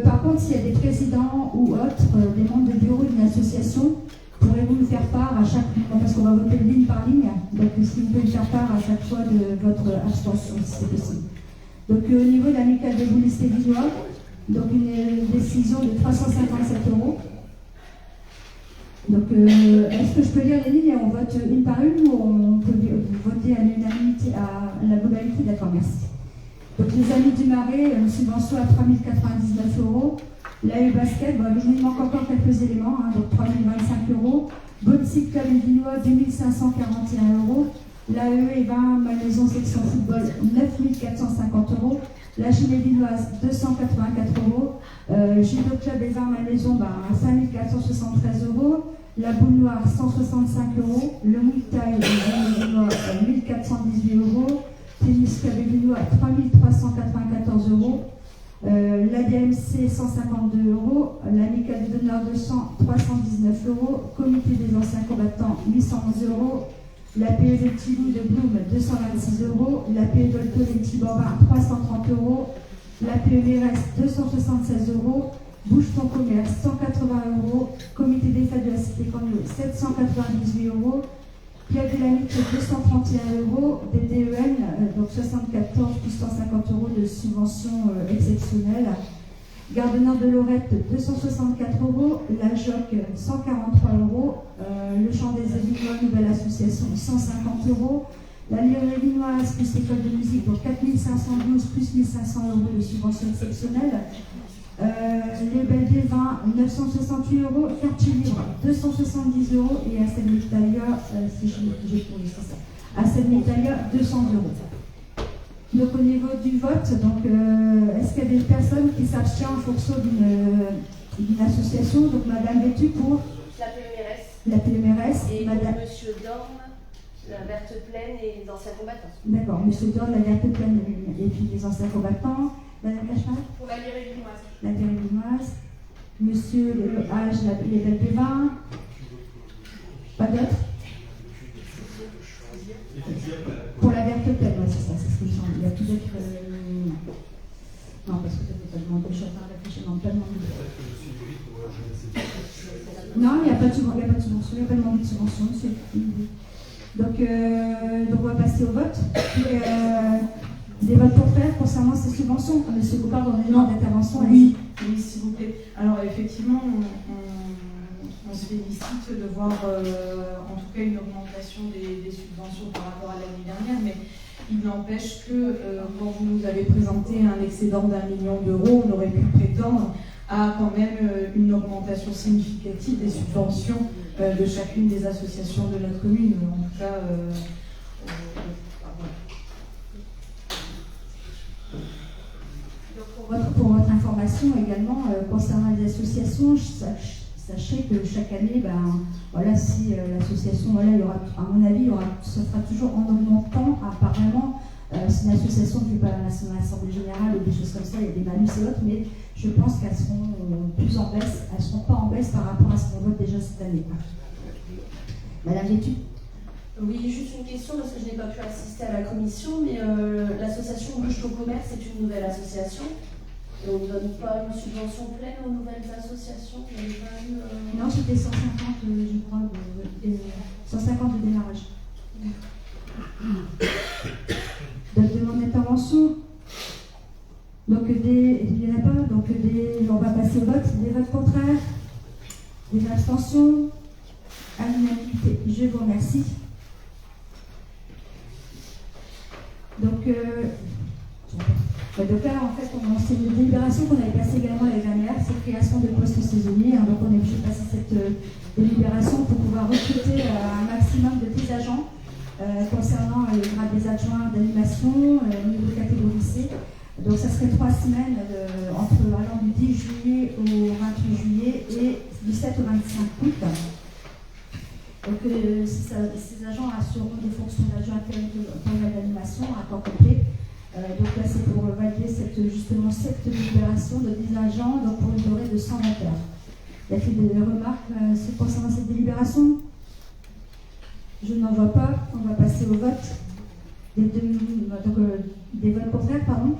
par contre, s'il y a des présidents ou autres, des membres de bureau d'une association, pourrez-vous nous faire part à chaque fois, parce qu'on va voter ligne par ligne, donc si vous pouvez nous faire part à chaque fois de votre abstention, si c'est possible. Donc au niveau de l'amicale de Boulis-Lévinois, donc une décision de 357 €. Donc est-ce que je peux lire les lignes et on vote une par une ou on peut voter à l'unanimité, à la globalité? D'accord, merci. Donc les Amis du Marais, une subvention à 3099 €. L'AE Basket, il nous manque encore quelques éléments, hein, donc 3025 €. Botsy Club Vinois, 2441 €. L'AE et 20 Malmaison section football, 9450 €. La Gilet Vinoise, 284 €. Judo Club et 20 Malmaison, 5473 €. La Boule Noire, 165 €. Le Muay Thai Vinois, 1418 €. Tennis Club Vinois, 3394 €. L'ADMC 152 €, l'Amicale des donneurs de sang 319 €, Comité des anciens combattants 811 €, l'APE de Tilou de Bloom 226 €, l'APE d'Olto des Tibambins 330 €, l'APE Mérès 276 €, Bouche ton commerce 180 €, Comité des fêtes de la Cité Cornio 798 €, Pierre de la Mitre 231 €, DDEN, donc 74 plus 150 € de subvention exceptionnelle. Garde Nord de Lorette 264 €, la JOC 143 €, le Chant des Vinois, nouvelle association 150 €, la Librairie Vinoise plus l'école de musique pour 4512 plus 1500 € de subvention exceptionnelle. Les Belgiens 20, 968 €, quartier libre 270 € et à Seine-Italia, si j'ai trouvé ça, à Seine-Italia 200 €. Donc au niveau du vote, donc, est-ce qu'il y a des personnes qui s'abstiennent en fonction d'une association? Donc Madame Vétu pour la PMRS et Madame... pour Monsieur Dorme, la Verte Plaine et les anciens combattants. D'accord, Monsieur Dorme, la Verte Plaine et puis les anciens combattants. Madame Cachemar Pour la Librairie Vinoise. La Vinoise. Monsieur le H, les Belpévins. Pas d'autres? Pour la Verte Plaine, oui, c'est ça, c'est ce que je sens. Il y a plus d'autres. Non, parce que ça ne peut pas demander, je suis en train de réfléchir, non, pas demander. Non, il n'y a pas de subvention, il n'y a pas demandé de subvention, c'est une idée. Donc on va passer au vote. Des votes pour faire concernant ces subventions. Monsieur Boupard, dans une demande d'intervention. Oui, s'il vous plaît. Alors effectivement, on se félicite de voir en tout cas une augmentation des subventions par rapport à l'année dernière, mais il n'empêche que quand vous nous avez présenté un excédent d'1 million d'euros, on aurait pu prétendre à quand même une augmentation significative des subventions de chacune des associations de notre commune. En tout cas, Pour votre information également, concernant les associations, sachez que chaque année, si l'association, il y aura, à mon avis, ça sera toujours en augmentant, apparemment, si une association ne fait pas son assemblée générale ou des choses comme ça, il y a des malus et autres, mais je pense qu'elles seront plus en baisse, elles ne seront pas en baisse par rapport à ce qu'on vote déjà cette année. Madame Létu. Oui, juste une question parce que je n'ai pas pu assister à la commission, mais l'association Bouche au Commerce est une nouvelle association. Et on ne donne pas une subvention pleine aux nouvelles associations. Non, c'était 150, je crois, 150 de démarrage. D'autres demandes d'intervention. Donc, il n'y en a pas. Donc, on va passer au vote. Des votes contraires, des abstentions, à l'unanimité. Je vous remercie. Donc là, en fait, c'est une délibération qu'on avait passée également l'année dernière, c'est création de postes saisonniers. Donc, on est obligé de passer cette délibération pour pouvoir recruter un maximum de 10 agents concernant le grade des adjoints d'animation au niveau de catégorie C. Donc, ça serait 3 semaines allant du 10 juillet au 28 juillet et du 7 au 25 août. Donc, ces agents assureront des fonctions d'adjoint territorial d'animation à temps complet. Donc là, c'est pour valider cette délibération de 10 agents donc pour une durée de 120 heures. Y a-t-il des remarques concernant cette délibération? Je n'en vois pas. On va passer au vote. Des votes contraires, pardon.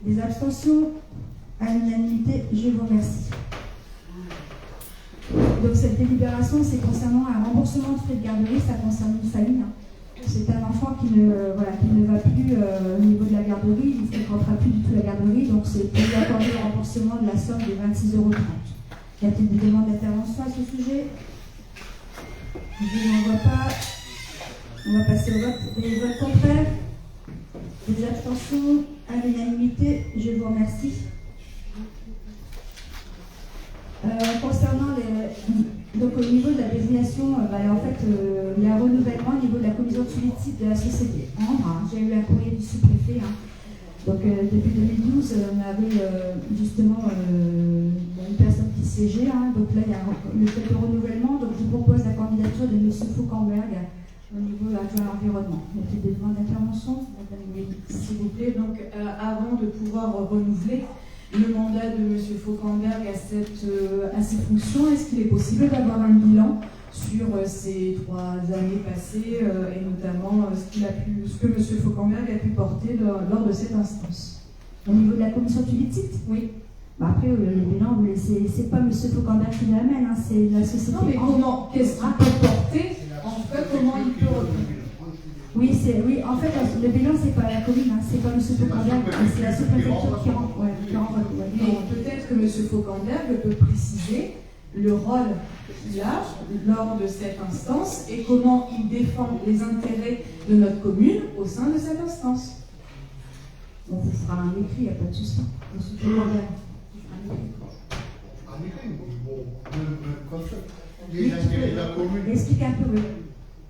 Des abstentions à l'unanimité. Je vous remercie. Donc cette délibération, c'est concernant un remboursement de frais de garderie, ça concerne une famille. C'est un enfant qui ne va plus au niveau de la garderie, il ne fréquentera plus du tout la garderie, donc c'est pour lui accorder le remboursement de la somme de 26,30 €. Y a-t-il des demandes d'intervention à ce sujet? Je n'en vois pas. On va passer au vote. Des votes contraires, des abstentions à l'unanimité. Je vous remercie. Concernant donc au niveau de la désignation, il y a un renouvellement au niveau de la commission de suivi de site de la société Ambre. J'ai eu un courrier du sous-préfet. Donc depuis 2012, on avait justement une personne qui siégeait. Donc là, il y a le fait de renouvellement. Donc je vous propose la candidature de M. Fauquemberg au niveau adjoint environnement. Y a-t-il des demandes d'intervention? S'il vous plaît, donc avant de pouvoir renouveler le mandat de M. Fauquemberg à ses fonctions, est-ce qu'il est possible d'avoir un bilan sur ces 3 années passées et notamment ce que M. Fauquemberg a pu porter lors de cette instance? Au niveau de la commission de suivi de site? Oui. Après, le bilan, c'est pas M. Fauquemberg qui l'amène, c'est la société. Non, mais qu'est-ce qu'il peut porter? En fait, comment il peut Oui, en fait, le bilan, c'est pas la commune, c'est pas M. Fauquemberg, c'est la sous-préfecture qui renvoie. Mais peut-être que M. Fauquemberg peut préciser le rôle qu'il a lors de cette instance et comment il défend les intérêts de notre commune au sein de cette instance. On vous fera un écrit, il n'y a pas de souci. M. Fauquemberg. Un écrit, bon, comme ça. Les intérêts de la commune. Explique un peu, oui.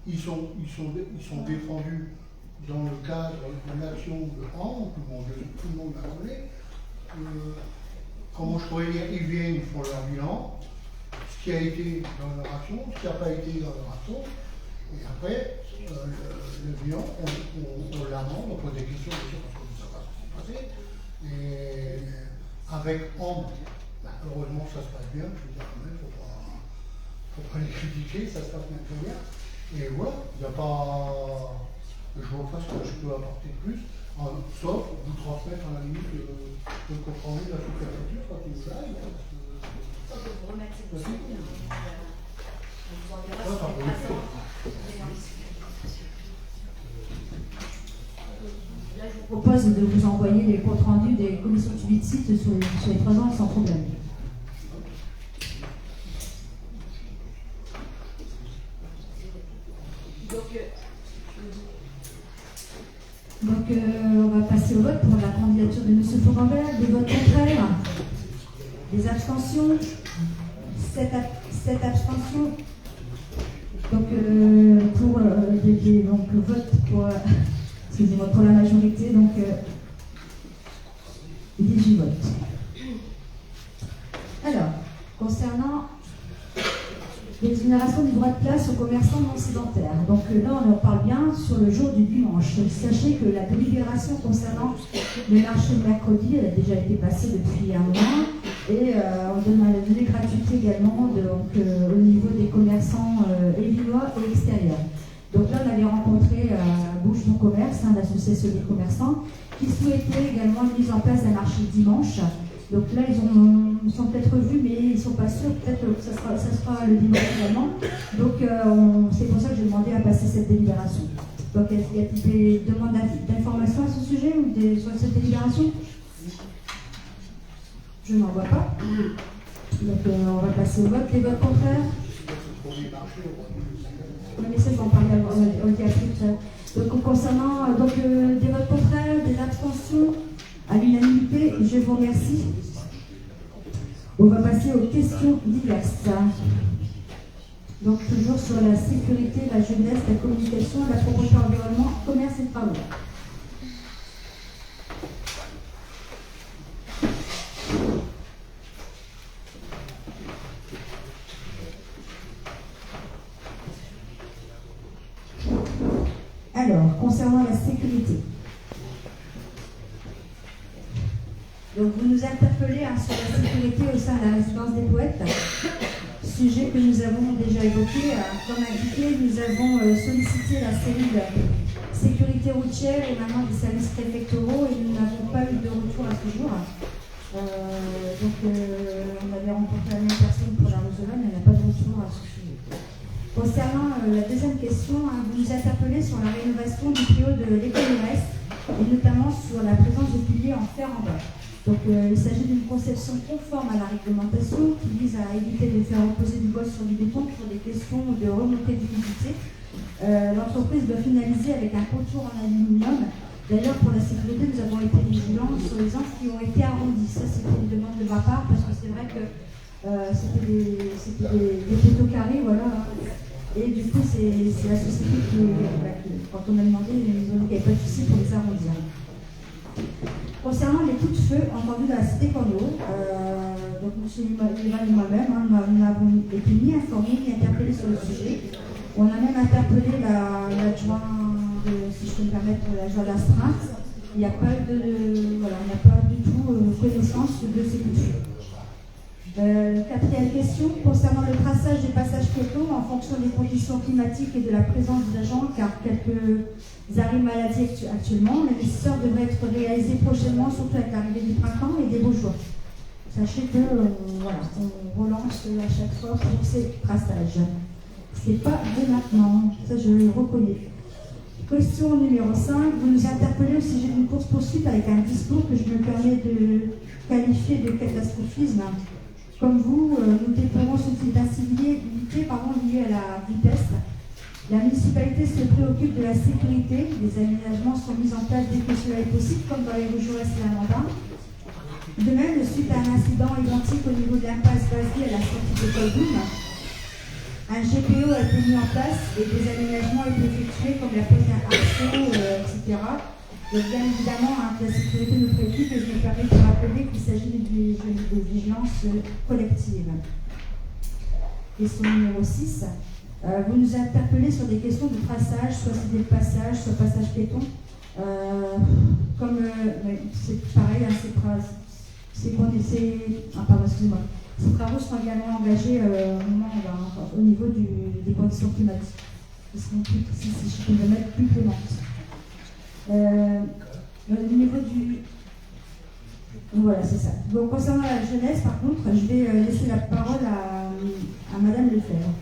Ils sont défendus dans le cadre de l'action de Ambre, tout le monde l'a rappelé. Comment je pourrais dire, ils viennent, ils font leur bilan, ce qui a été dans leur action, ce qui n'a pas été dans leur action, et après, le bilan, on l'amende, on pose des questions, bien sûr, parce qu'on ne sait pas ce qui s'est passé. Et avec Ambre, heureusement ça se passe bien, je veux dire quand même, faut pas les critiquer, ça se passe bien très bien. Et voilà, il n'y a pas. Je vois pas ce que je peux apporter de plus, sauf vous transmettre à la limite le compte rendu de la sous-préfecture quand il vous arrive. Ça peut vous remettre ces dossiers. On vous enverra Ça, sur peut les le faire. Là, je vous propose de vous envoyer les comptes rendus des commissions de suivi de site sur les 3 ans sans problème. Donc, on va passer au vote pour la candidature de M. Fauquemberg. Des votes contraires? Des abstentions? 7 abstentions. Donc, donc vote pour, excusez-moi, pour la majorité, donc 18 votes. Alors, concernant l'exonération du droit de place aux commerçants non sédentaires. Donc là, on en parle bien sur le jour du dimanche. Sachez que la délibération concernant le marché de mercredi, elle a déjà été passée depuis un mois. Et on a donné gratuité également au niveau des commerçants élinois et extérieurs. Donc là, on avait rencontré Bouche Bon Commerce, l'association des commerçants, qui souhaitait également une mise en place d'un marché dimanche. Donc là, ils sont peut-être revus, mais ils ne sont pas sûrs. Peut-être que ça sera le dimanche également. Donc c'est pour ça que j'ai demandé à passer cette délibération. Donc il y a des demandes d'informations à ce sujet ou sur cette délibération? Je n'en vois pas. Donc on va passer au vote. Les votes contraires? Mais ça, je vais en parler au diacrite. Donc concernant des votes contraires, des abstentions, à l'unanimité, je vous remercie. On va passer aux questions diverses. Donc toujours sur la sécurité, la jeunesse, la communication, la promotion environnement, commerce et travaux. Alors, concernant la sécurité. Donc, vous nous interpellez sur la sécurité au sein de la résidence des poètes, sujet que nous avons déjà évoqué. Comme indiqué, nous avons sollicité la cellule sécurité routière et maintenant des services préfectoraux et nous n'avons pas eu de retour à ce jour. On avait rencontré la même personne pour la Roselonne, elle n'a pas de retour à ce sujet. Concernant la deuxième question, vous nous interpellez sur la rénovation du tuyau de l'école Ouest et notamment sur la présence de piliers en fer en bas. Donc il s'agit d'une conception conforme à la réglementation qui vise à éviter de faire reposer du bois sur du béton pour des questions de remontée d'humidité. L'entreprise doit finaliser avec un contour en aluminium. D'ailleurs, pour la sécurité, nous avons été vigilants sur les angles qui ont été arrondis. Ça, c'était une demande de ma part parce que c'est vrai que c'était des poteaux carrés, voilà. Et du coup, c'est la société qui, quand on a demandé, ils ont dit qu'il n'y avait pas de souci pour les arrondir. Concernant les coups de feu entendus dans la cité Corneau, donc M. Léval et moi-même, nous n'avons été ni informés ni interpellés sur le sujet. On a même interpellé l'adjoint, si je peux me permettre, l'adjoint d'astreinte. Il n'y a pas on n'a pas du tout connaissance de ces coups de feu. Quatrième question, concernant le traçage des passages piétons en fonction des conditions climatiques et de la présence d'agents, car quelques arrêts maladie actuellement, le nécessaire devrait être réalisé prochainement, surtout avec l'arrivée du printemps et des beaux jours. Sachez que on relance à chaque fois pour ces traçages. C'est pas dès maintenant, ça je le reconnais. Question numéro 5, vous nous interpellez au sujet d'une course-poursuite avec un discours que je me permets de qualifier de catastrophisme. Comme vous, nous déplorons ce type d'incivilité lié à la vitesse. La municipalité se préoccupe de la sécurité. Les aménagements sont mis en place dès que cela est possible, comme dans les rues Jaurès et Lamandin. De même, suite à un incident identique au niveau de l'impasse Basile à la sortie de Colboum, un GPO a été mis en place et des aménagements ont été effectués comme la pose d'un arceau, etc. Donc bien évidemment, la sécurité nous préoccupe et je me permets de rappeler qu'il s'agit de vigilance collective. Question numéro 6. Vous nous interpellez sur des questions de traçage, soit c'est des passages, soit passage piéton. C'est pareil, ces travaux seront également engagés au niveau des conditions climatiques. Ils seront plus, si je peux me mettre, plus clémentes. Au niveau du... Voilà, c'est ça. Donc, concernant la jeunesse, par contre, je vais laisser la parole à Madame Lefebvre.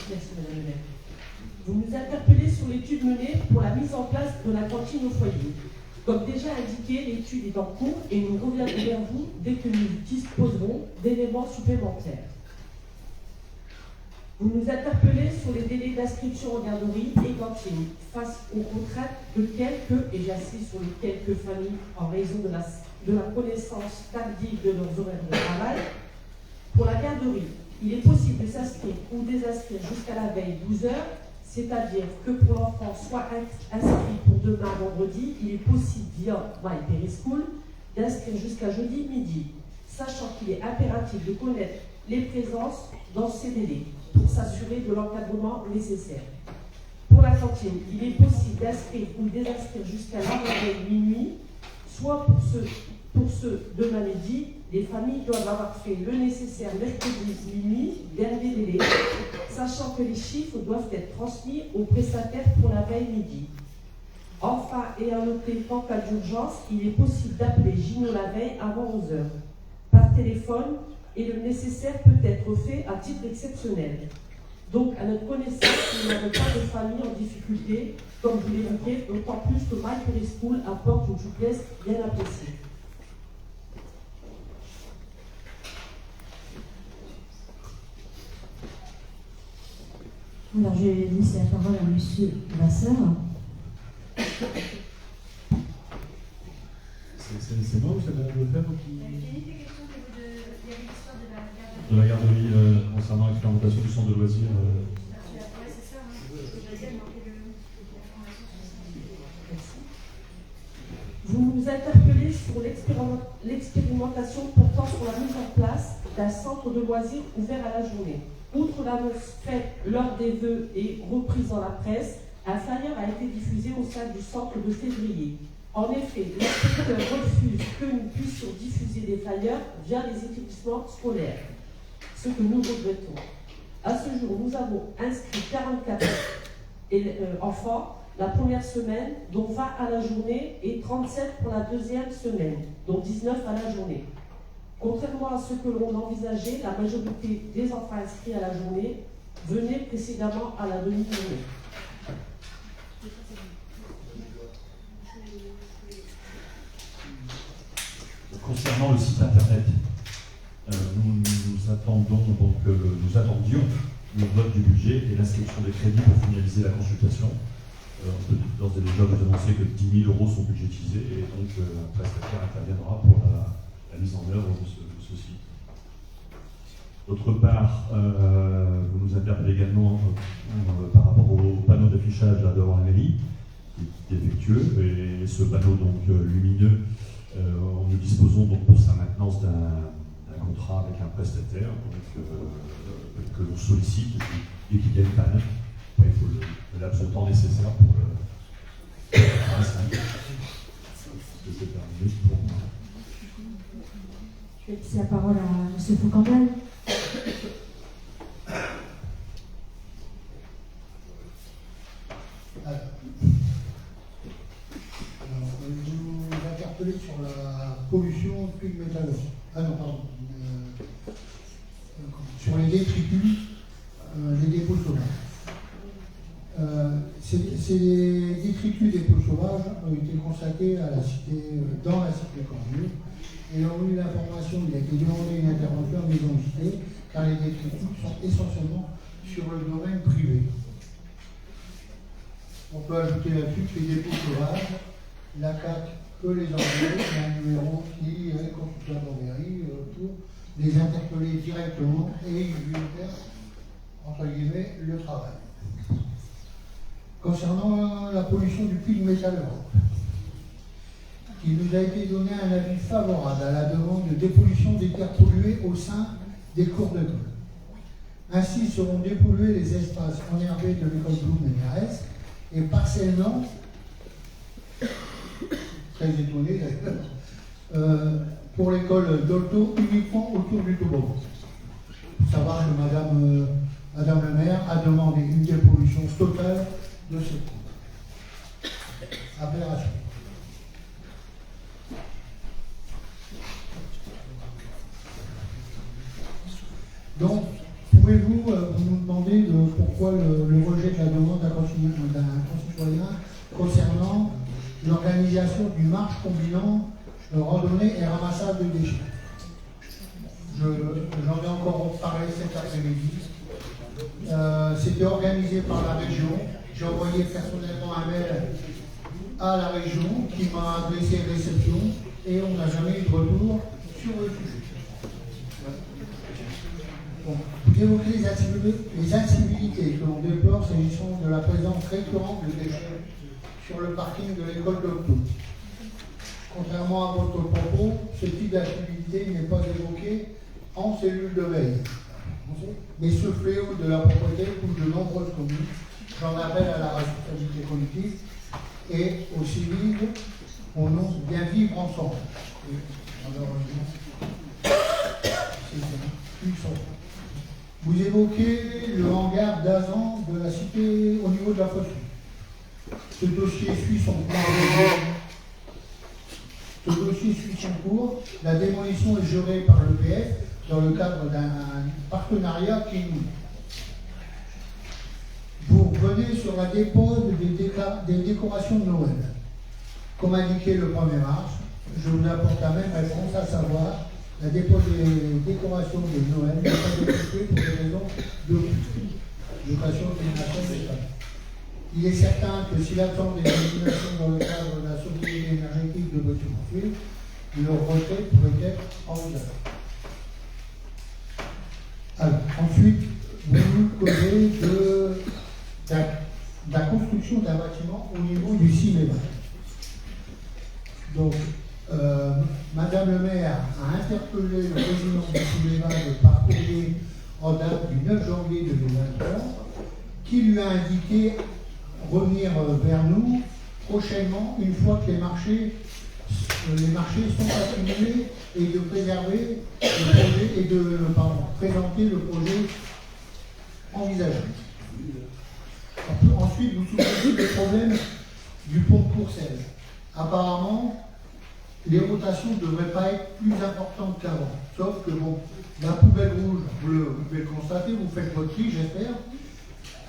Merci Madame le maire. Vous nous interpellez sur l'étude menée pour la mise en place de la cantine au foyer. Comme déjà indiqué, l'étude est en cours et nous reviendrons vers vous dès que nous disposerons d'éléments supplémentaires. Vous nous interpellez sur les délais d'inscription en garderie et cantine face aux contraintes de quelques, et j'insiste sur les quelques familles en raison de la connaissance tardive de leurs horaires de travail. Pour la garderie, il est possible de s'inscrire ou désinscrire jusqu'à la veille 12 heures, c'est-à-dire que pour l'enfant soit inscrit pour demain vendredi, il est possible via My Perischool d'inscrire jusqu'à jeudi midi, sachant qu'il est impératif de connaître les présences dans ces délais pour s'assurer de l'encadrement nécessaire. Pour la cantine, il est possible d'inscrire ou désinscrire jusqu'à la veille minuit, soit pour ce demain midi, les familles doivent avoir fait le nécessaire mercredi minuit, dernier délai, sachant que les chiffres doivent être transmis aux prestataires pour la veille midi. Enfin, et à noter qu'en cas d'urgence, il est possible d'appeler Gino la veille avant 11 h par téléphone et le nécessaire peut être fait à titre exceptionnel. Donc, à notre connaissance, nous n'avons pas de famille en difficulté, comme vous l'évoquez, d'autant plus que My Perischool apporte une souplesse bien appréciée. Alors, je vais laisser la parole à M. Vasseur. C'est moi ou c'est Madame Lefebvre qui... De la garderie concernant l'expérimentation du centre de loisirs. Vous nous interpellez sur l'expérimentation portant sur la mise en place d'un centre de loisirs ouvert à la journée. Outre l'annonce faite lors des vœux et reprise dans la presse, un flyer a été diffusé au sein du centre de février. En effet, l'inspecteur refuse que nous puissions diffuser des flyers via les établissements scolaires, ce que nous regrettons. À ce jour, nous avons inscrit 44 enfants la première semaine, dont 20 à la journée, et 37 pour la deuxième semaine, dont 19 à la journée. Contrairement à ce que l'on envisageait, la majorité des enfants inscrits à la journée venaient précédemment à la demi-journée. Concernant le site internet, nous attendions le vote du budget et l'inscription des crédits pour finaliser la consultation. On peut d'ores et déjà vous annoncer que 10 000 € sont budgétisés et donc un prestataire interviendra pour la mise en œuvre de ce site. D'autre part, vous nous interpellez également par rapport au panneau d'affichage devant la mairie, qui est défectueux, et ce panneau donc lumineux, nous disposons donc pour sa maintenance d'un contrat avec un prestataire que l'on sollicite et qu'il y a une panne. Il faut le laps de temps nécessaire pour le 25. C'est terminé pour moi. Je vais laisser la parole à M. Foucandel. Vous interpellez sur la pollution pigmentaleuse. Ah non, pardon. Sur les détritus, les dépôts sauvages. Ces détritus des dépôts sauvages ont été constatés dans la cité Cornu et ont eu l'information qu'il a été demandé une intervention en maison de cité car les détritus sont essentiellement sur le domaine privé. On peut ajouter là-dessus que les dépôts sauvages, la CAC peut les enlever, il y a un numéro qui est consultable en mairie pour les interpeller directement et lui faire, entre guillemets, le travail. Concernant la pollution du puits de métal, il nous a été donné un avis favorable à la demande de dépollution des terres polluées au sein des cours d'école. Ainsi seront dépollués les espaces enherbés de l'école Blum et Nares et partiellement, très étonné d'ailleurs, pour l'école d'Olto uniquement autour du toboggan. Il faut savoir que Madame la maire a demandé une dépollution totale de ce cours. Aberration. Donc, pouvez-vous nous demander pourquoi le rejet de la demande d'un concitoyen concernant l'organisation d'une marche combinant randonnée et ramassage de déchets? J'en ai encore parlé cet après-midi. C'était organisé par la région. J'ai envoyé personnellement un mail à la région qui m'a adressé réception et on n'a jamais eu de retour sur le sujet. Bon, vous évoquez les incivilités que l'on déplore s'agissant de la présence récurrente de déchets sur le parking de l'école d'Octo. Contrairement à votre propos, ce type d'activité n'est pas évoqué en cellule de veille. Mais ce fléau de la propreté touche de nombreuses communes. J'en appelle à la responsabilité collective et au civil, on ose bien vivre ensemble. Vous évoquez le hangar d'Azan de la cité au niveau de la Fosserie. Ce dossier suit son cours. La démolition est gérée par l'EPF dans le cadre d'un partenariat qui nous. Vous revenez sur la dépose des décorations de Noël. Comme indiqué le 1er mars, je vous apporte la même réponse, à savoir la dépose des décorations de Noël n'est pas déposée pour des raisons de location des nations des femmes. Il est certain que si l'absence des illuminations dans le cadre de la sobriété énergétique de votre profil, le retrait pourrait être envisageable. Alors, ensuite, vous nous causez de la construction d'un bâtiment au niveau du cinéma. Donc, Madame le maire a interpellé le président du cinéma par courrier en date du 9 janvier 2023, qui lui a indiqué revenir vers nous prochainement, une fois que les marchés sont accumulés, et de préserver le projet et de présenter le projet envisagé. Ensuite, vous soulevez des problèmes du pont de Courcelles. Apparemment, les rotations ne devraient pas être plus importantes qu'avant. Sauf que bon, la poubelle rouge, vous pouvez le constater, vous faites votre tri, j'espère.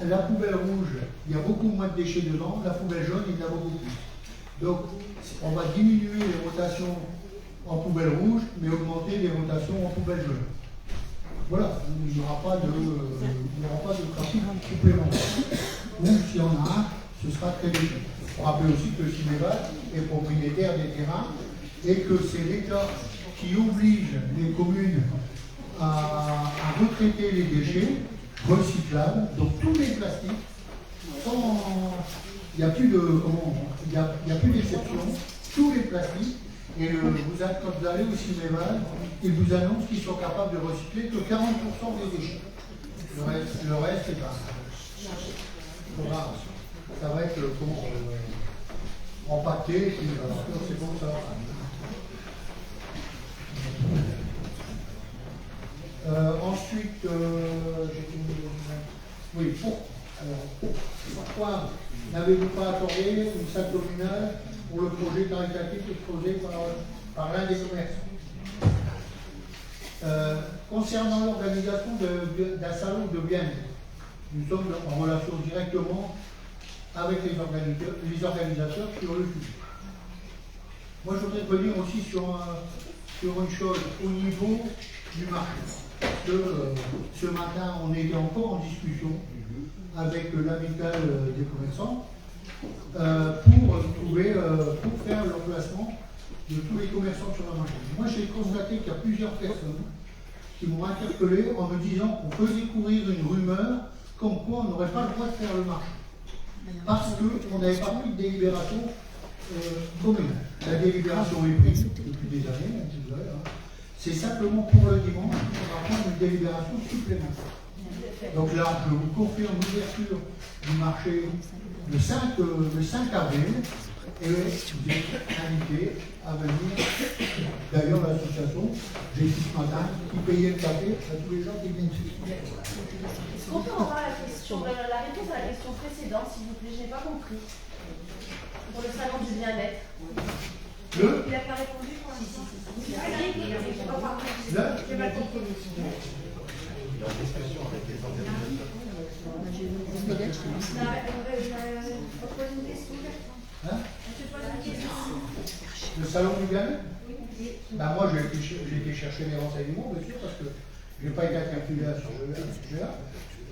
La poubelle rouge, il y a beaucoup moins de déchets dedans. La poubelle jaune, il y en a beaucoup plus. Donc, on va diminuer les rotations en poubelle rouge, mais augmenter les rotations en poubelle jaune. Voilà, il n'y aura pas de trafic supplémentaire. Ou s'il y en a un, ce sera très léger. Il faut rappeler aussi que le cinéma est propriétaire des terrains et que c'est l'État qui oblige les communes à retraiter les déchets recyclables, donc tous les plastiques, il n'y a plus d'exception, tous les plastiques, et quand vous allez au cinéma, ils vous annoncent qu'ils sont capables de recycler que 40% des déchets. Le reste, c'est pas ça. Ça va être empaqueté, c'est bon ça. Ensuite, pourquoi n'avez-vous pas accordé une salle communale pour le projet caritatif exposé par l'un des commerçants? Concernant l'organisation d'un salon de bien-être, nous sommes en relation directement avec les organisateurs sur le sujet. Moi, je voudrais revenir aussi sur une chose au niveau du marché. Parce que ce matin, on était encore en discussion avec l'amicale des commerçants pour faire le placement de tous les commerçants sur le marché. Moi, j'ai constaté qu'il y a plusieurs personnes qui m'ont interpellé en me disant qu'on faisait courir une rumeur comme quoi on n'aurait pas le droit de faire le marché. Parce qu'on n'avait pas pris de délibération commune. La délibération est prise depuis des années, c'est simplement pour le dimanche qu'on va prendre une délibération supplémentaire. Donc là, je vous confirme l'ouverture du marché le 5 avril, et vous êtes invité à venir. D'ailleurs, l'association, j'ai dit ce matin, qui payait le café à tous les gens qui viennent ici. Est-ce qu'on peut avoir la réponse à la question précédente, s'il vous plaît? Je n'ai pas compris. Pour le salon du bien-être. Il n'a pas répondu pour l'instant. Là, le salon du bien-être? Ben moi, j'ai été chercher les renseignements, bien sûr, parce que je n'ai pas été interpellé à ce sujet-là.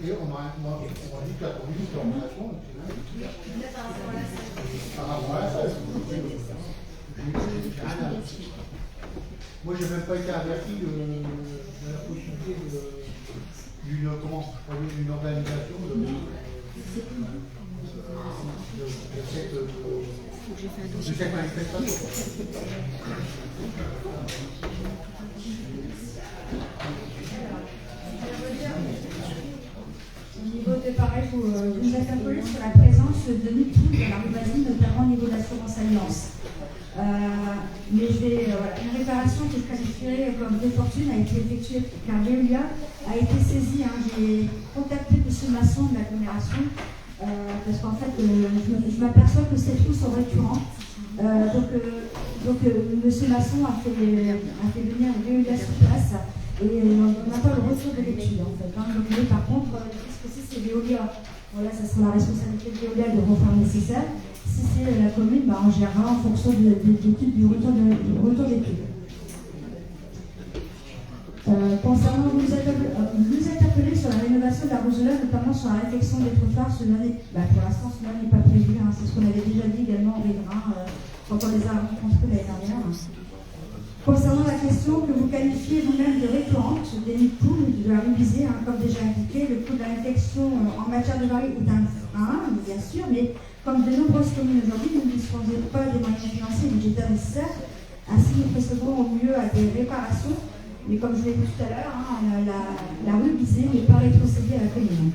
Et on m'a dit que la commune était en relation avec les mains. Par rapport à la salle. J'ai rien à dire. Moi, je n'ai même pas été averti de la possibilité d'une organisation de cette manifestation. Au niveau de pareil, vous interpellez sur la présence de MeToo dans la rue Basile, notamment au niveau de l'assurance alliance. Mais une réparation que je qualifierais comme défortune a été effectuée car Veolia a été saisie. J'ai contacté M. Masson de l'agglomération parce qu'en fait, je m'aperçois que ces trous sont récurrents. Donc M. Masson a fait venir Veolia sur place et on n'a pas le retour de l'étude en fait. Donc, mais par contre, si c'est Veolia, voilà, ça sera la responsabilité de Veolia de refaire le nécessaire. Si c'est la commune, on gérera en fonction du retour d'études. Concernant, vous interpellez sur la rénovation de la Roseleur, notamment sur la réfection des trottoirs. Pour l'instant, cela n'est pas prévu. C'est ce qu'on avait déjà dit également au riverains quand on les a rencontrés l'année dernière. Concernant la question que vous qualifiez vous-même de récurrente, des nids de poules, de la réviser, comme déjà indiqué, le coût de la réflexion en matière de varie est un frein, bien sûr, mais comme de nombreuses communes aujourd'hui, nous ne disposons pas des moyens financiers et budgétaires nécessaires. Ainsi, nous procéderons au mieux à des réparations, mais comme je l'ai dit tout à l'heure, la rue visée n'est pas rétrocédée à la commune.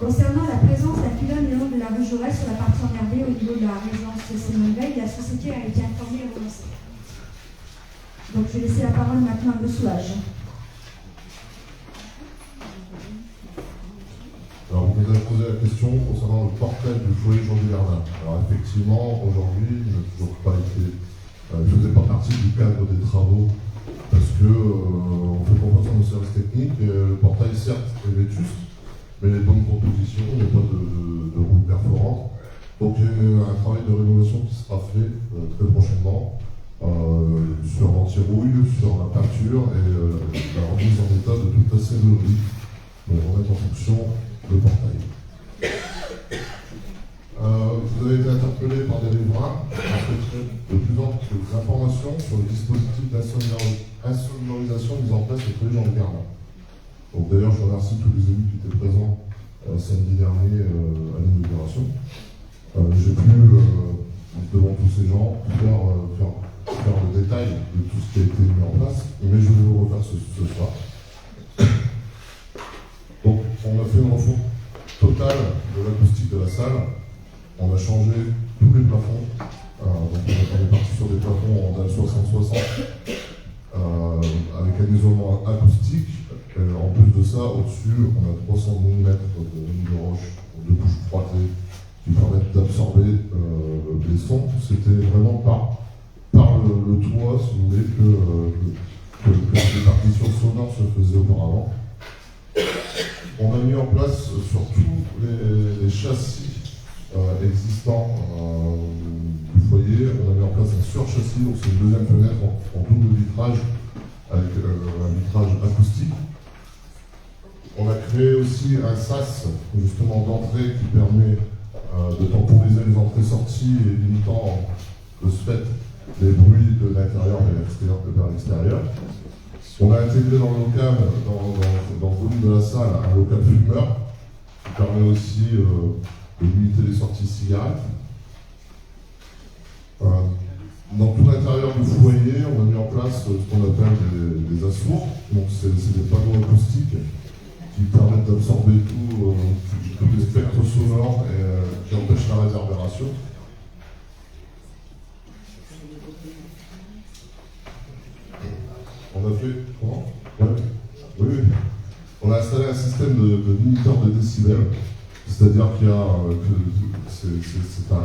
Concernant la présence d'un pylône le long de la rue Jaurès sur la partie emmerdée au niveau de la résidence Simone Veil, la société a été informée et renoncée. Donc je vais laisser la parole maintenant à M. Soulage. Alors, vous nous avez posé la question concernant le portail du foyer Jean Dujardin. Alors, effectivement, aujourd'hui, il n'a toujours pas été. Il ne faisait pas partie du cadre des travaux parce que on fait confiance à nos services techniques. Et, le portail, certes, est vétuste, mais les bonnes compositions, il n'y a pas de route perforante. Donc, il y a un travail de rénovation qui sera fait très prochainement sur l'anti-rouille, sur la peinture et la remise en état de toute la sellerie pour remettre en fonction le portail. Vous avez été interpellé par des riverains de plus amples informations sur le dispositif d'insonorisation mis en place au collège Jean Dujardin. Donc d'ailleurs, je remercie tous les élus qui étaient présents samedi dernier à l'inauguration. J'ai pu, devant tous ces gens, faire le détail de tout ce qui a été mis en place, mais je vais vous refaire ce soir. Donc, on a fait une refonte totale de l'acoustique de la salle. On a changé tous les plafonds. Donc, on est parti sur des plafonds en DAL 60-60 avec un isolement acoustique. En plus de ça, au-dessus, on a 300 mm de ligne de roche, de couches frottées qui permettent d'absorber les sons. C'était vraiment par le toit, si vous voulez, que les partitions sonores se faisaient auparavant. On a mis en place sur tous les châssis existants du foyer, on a mis en place un surchâssis, donc c'est une deuxième fenêtre en double vitrage avec un vitrage acoustique. On a créé aussi un sas justement d'entrée qui permet de temporiser les entrées-sorties et limitant de ce fait les bruits de l'intérieur vers l'extérieur. On a intégré dans le local, dans le volume de la salle, un local fumeur qui permet aussi de limiter les sorties cigarettes. Dans tout l'intérieur du foyer, on a mis en place ce qu'on appelle des assourds. Donc c'est des panneaux acoustiques qui permettent d'absorber tous les spectres sonores et qui empêchent la réverbération. On a fait. Comment ? Oui. On a installé un système de limiteur de décibels, c'est-à-dire qu'il y a c'est un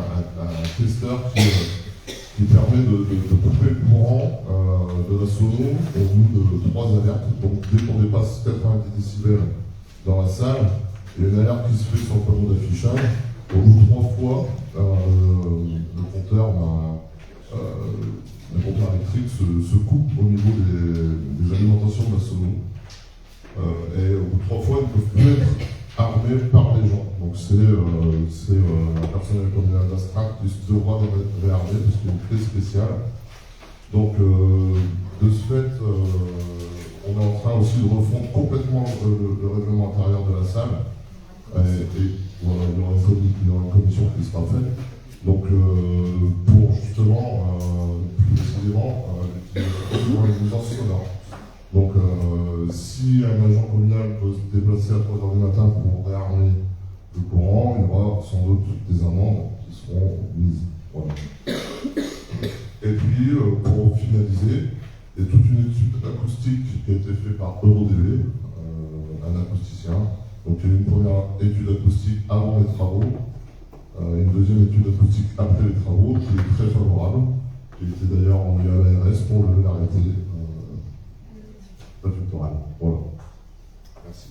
testeur qui permet de couper le courant de la sono au bout de 3 alertes. Donc dès qu'on dépasse 90 décibels dans la salle, il y a une alerte qui se fait sur le panneau d'affichage. Au bout de 3 fois, le compteur électrique se coupe au niveau des alimentations de la sono. et au bout de 3 fois, ils ne peuvent plus être armés par les gens. Donc c'est un personnel communal d'astreinte qui se devra les réarmer parce qu'il y a une clé spéciale. Donc de ce fait, on est en train aussi de refondre complètement le règlement intérieur de la salle. Et voilà, il y aura une commission qui sera faite. Donc pour justement, plus précisément, les nuisances sonores. Donc si un agent communal peut se déplacer à 3h du matin pour réarmer le courant, il y aura sans doute des amendes qui seront mises. Voilà. Et puis pour finaliser, il y a toute une étude acoustique qui a été faite par EuroDV, un acousticien. Donc il y a eu une première étude acoustique avant les travaux, une deuxième étude acoustique après les travaux qui est très favorable, qui a été d'ailleurs envoyée à l'ARS pour lever l'arrêté préfectoral. Voilà. Merci.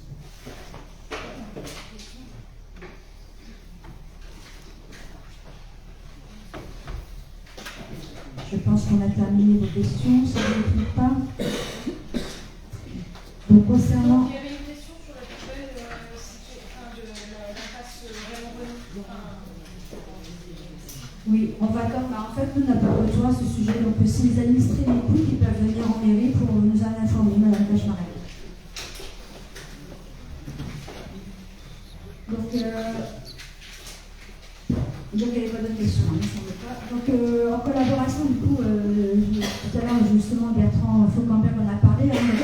Je pense qu'on a terminé vos questions, ça ne vous plaît pas. Donc concernant... Il y avait une question sur la poubelle de l'impasse Raymond-Renaud. Oui, on va comme... En fait, nous n'avons pas besoin de ce sujet, donc si les administrés l'écoutent, ils peuvent venir en mairie pour nous en informer, Madame Cachemarac. Donc, il n'y avait pas d'autres questions, il ne semble pas. Donc, en collaboration, du coup, tout à l'heure, justement, Bertrand Fauquembert en a parlé, avec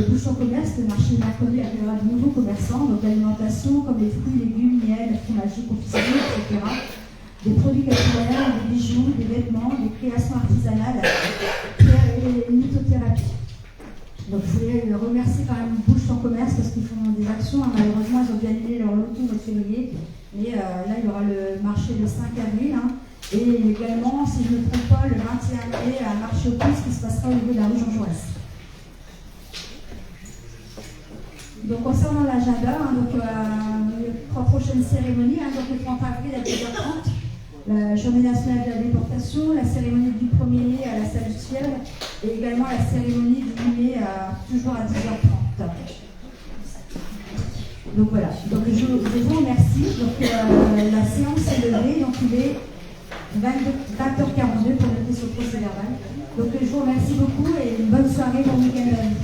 Bouchon Commerce, le marché mercredi accueillera de nouveaux commerçants, donc l'alimentation, comme les fruits, légumes, miel, fromagerie, confiserie, etc. Des produits capillaires, des bijoux, des vêtements, des créations artisanales, et une lithothérapie. Donc je voulais remercier quand même Bouchon Commerce parce qu'ils font des actions. Malheureusement, ils ont bien annulé leur loto au mois de février. Mais là, il y aura le marché le 5 avril. Et également, si je ne me trompe pas, le 21 mai, un marché aux puces qui se passera au niveau de la rue Jean Jaurès. Donc concernant l'agenda, les 3 prochaines cérémonies, donc le 30 avril à 10h30, la journée nationale de la déportation, la cérémonie du 1er mai à la salle du ciel et également la cérémonie du 8 mai toujours à 10h30. Donc voilà, donc je vous remercie. Donc la séance est levée, donc il est 20h42 pour noter sur le procès verbal. Donc je vous remercie beaucoup et une bonne soirée, bon week-end à vous.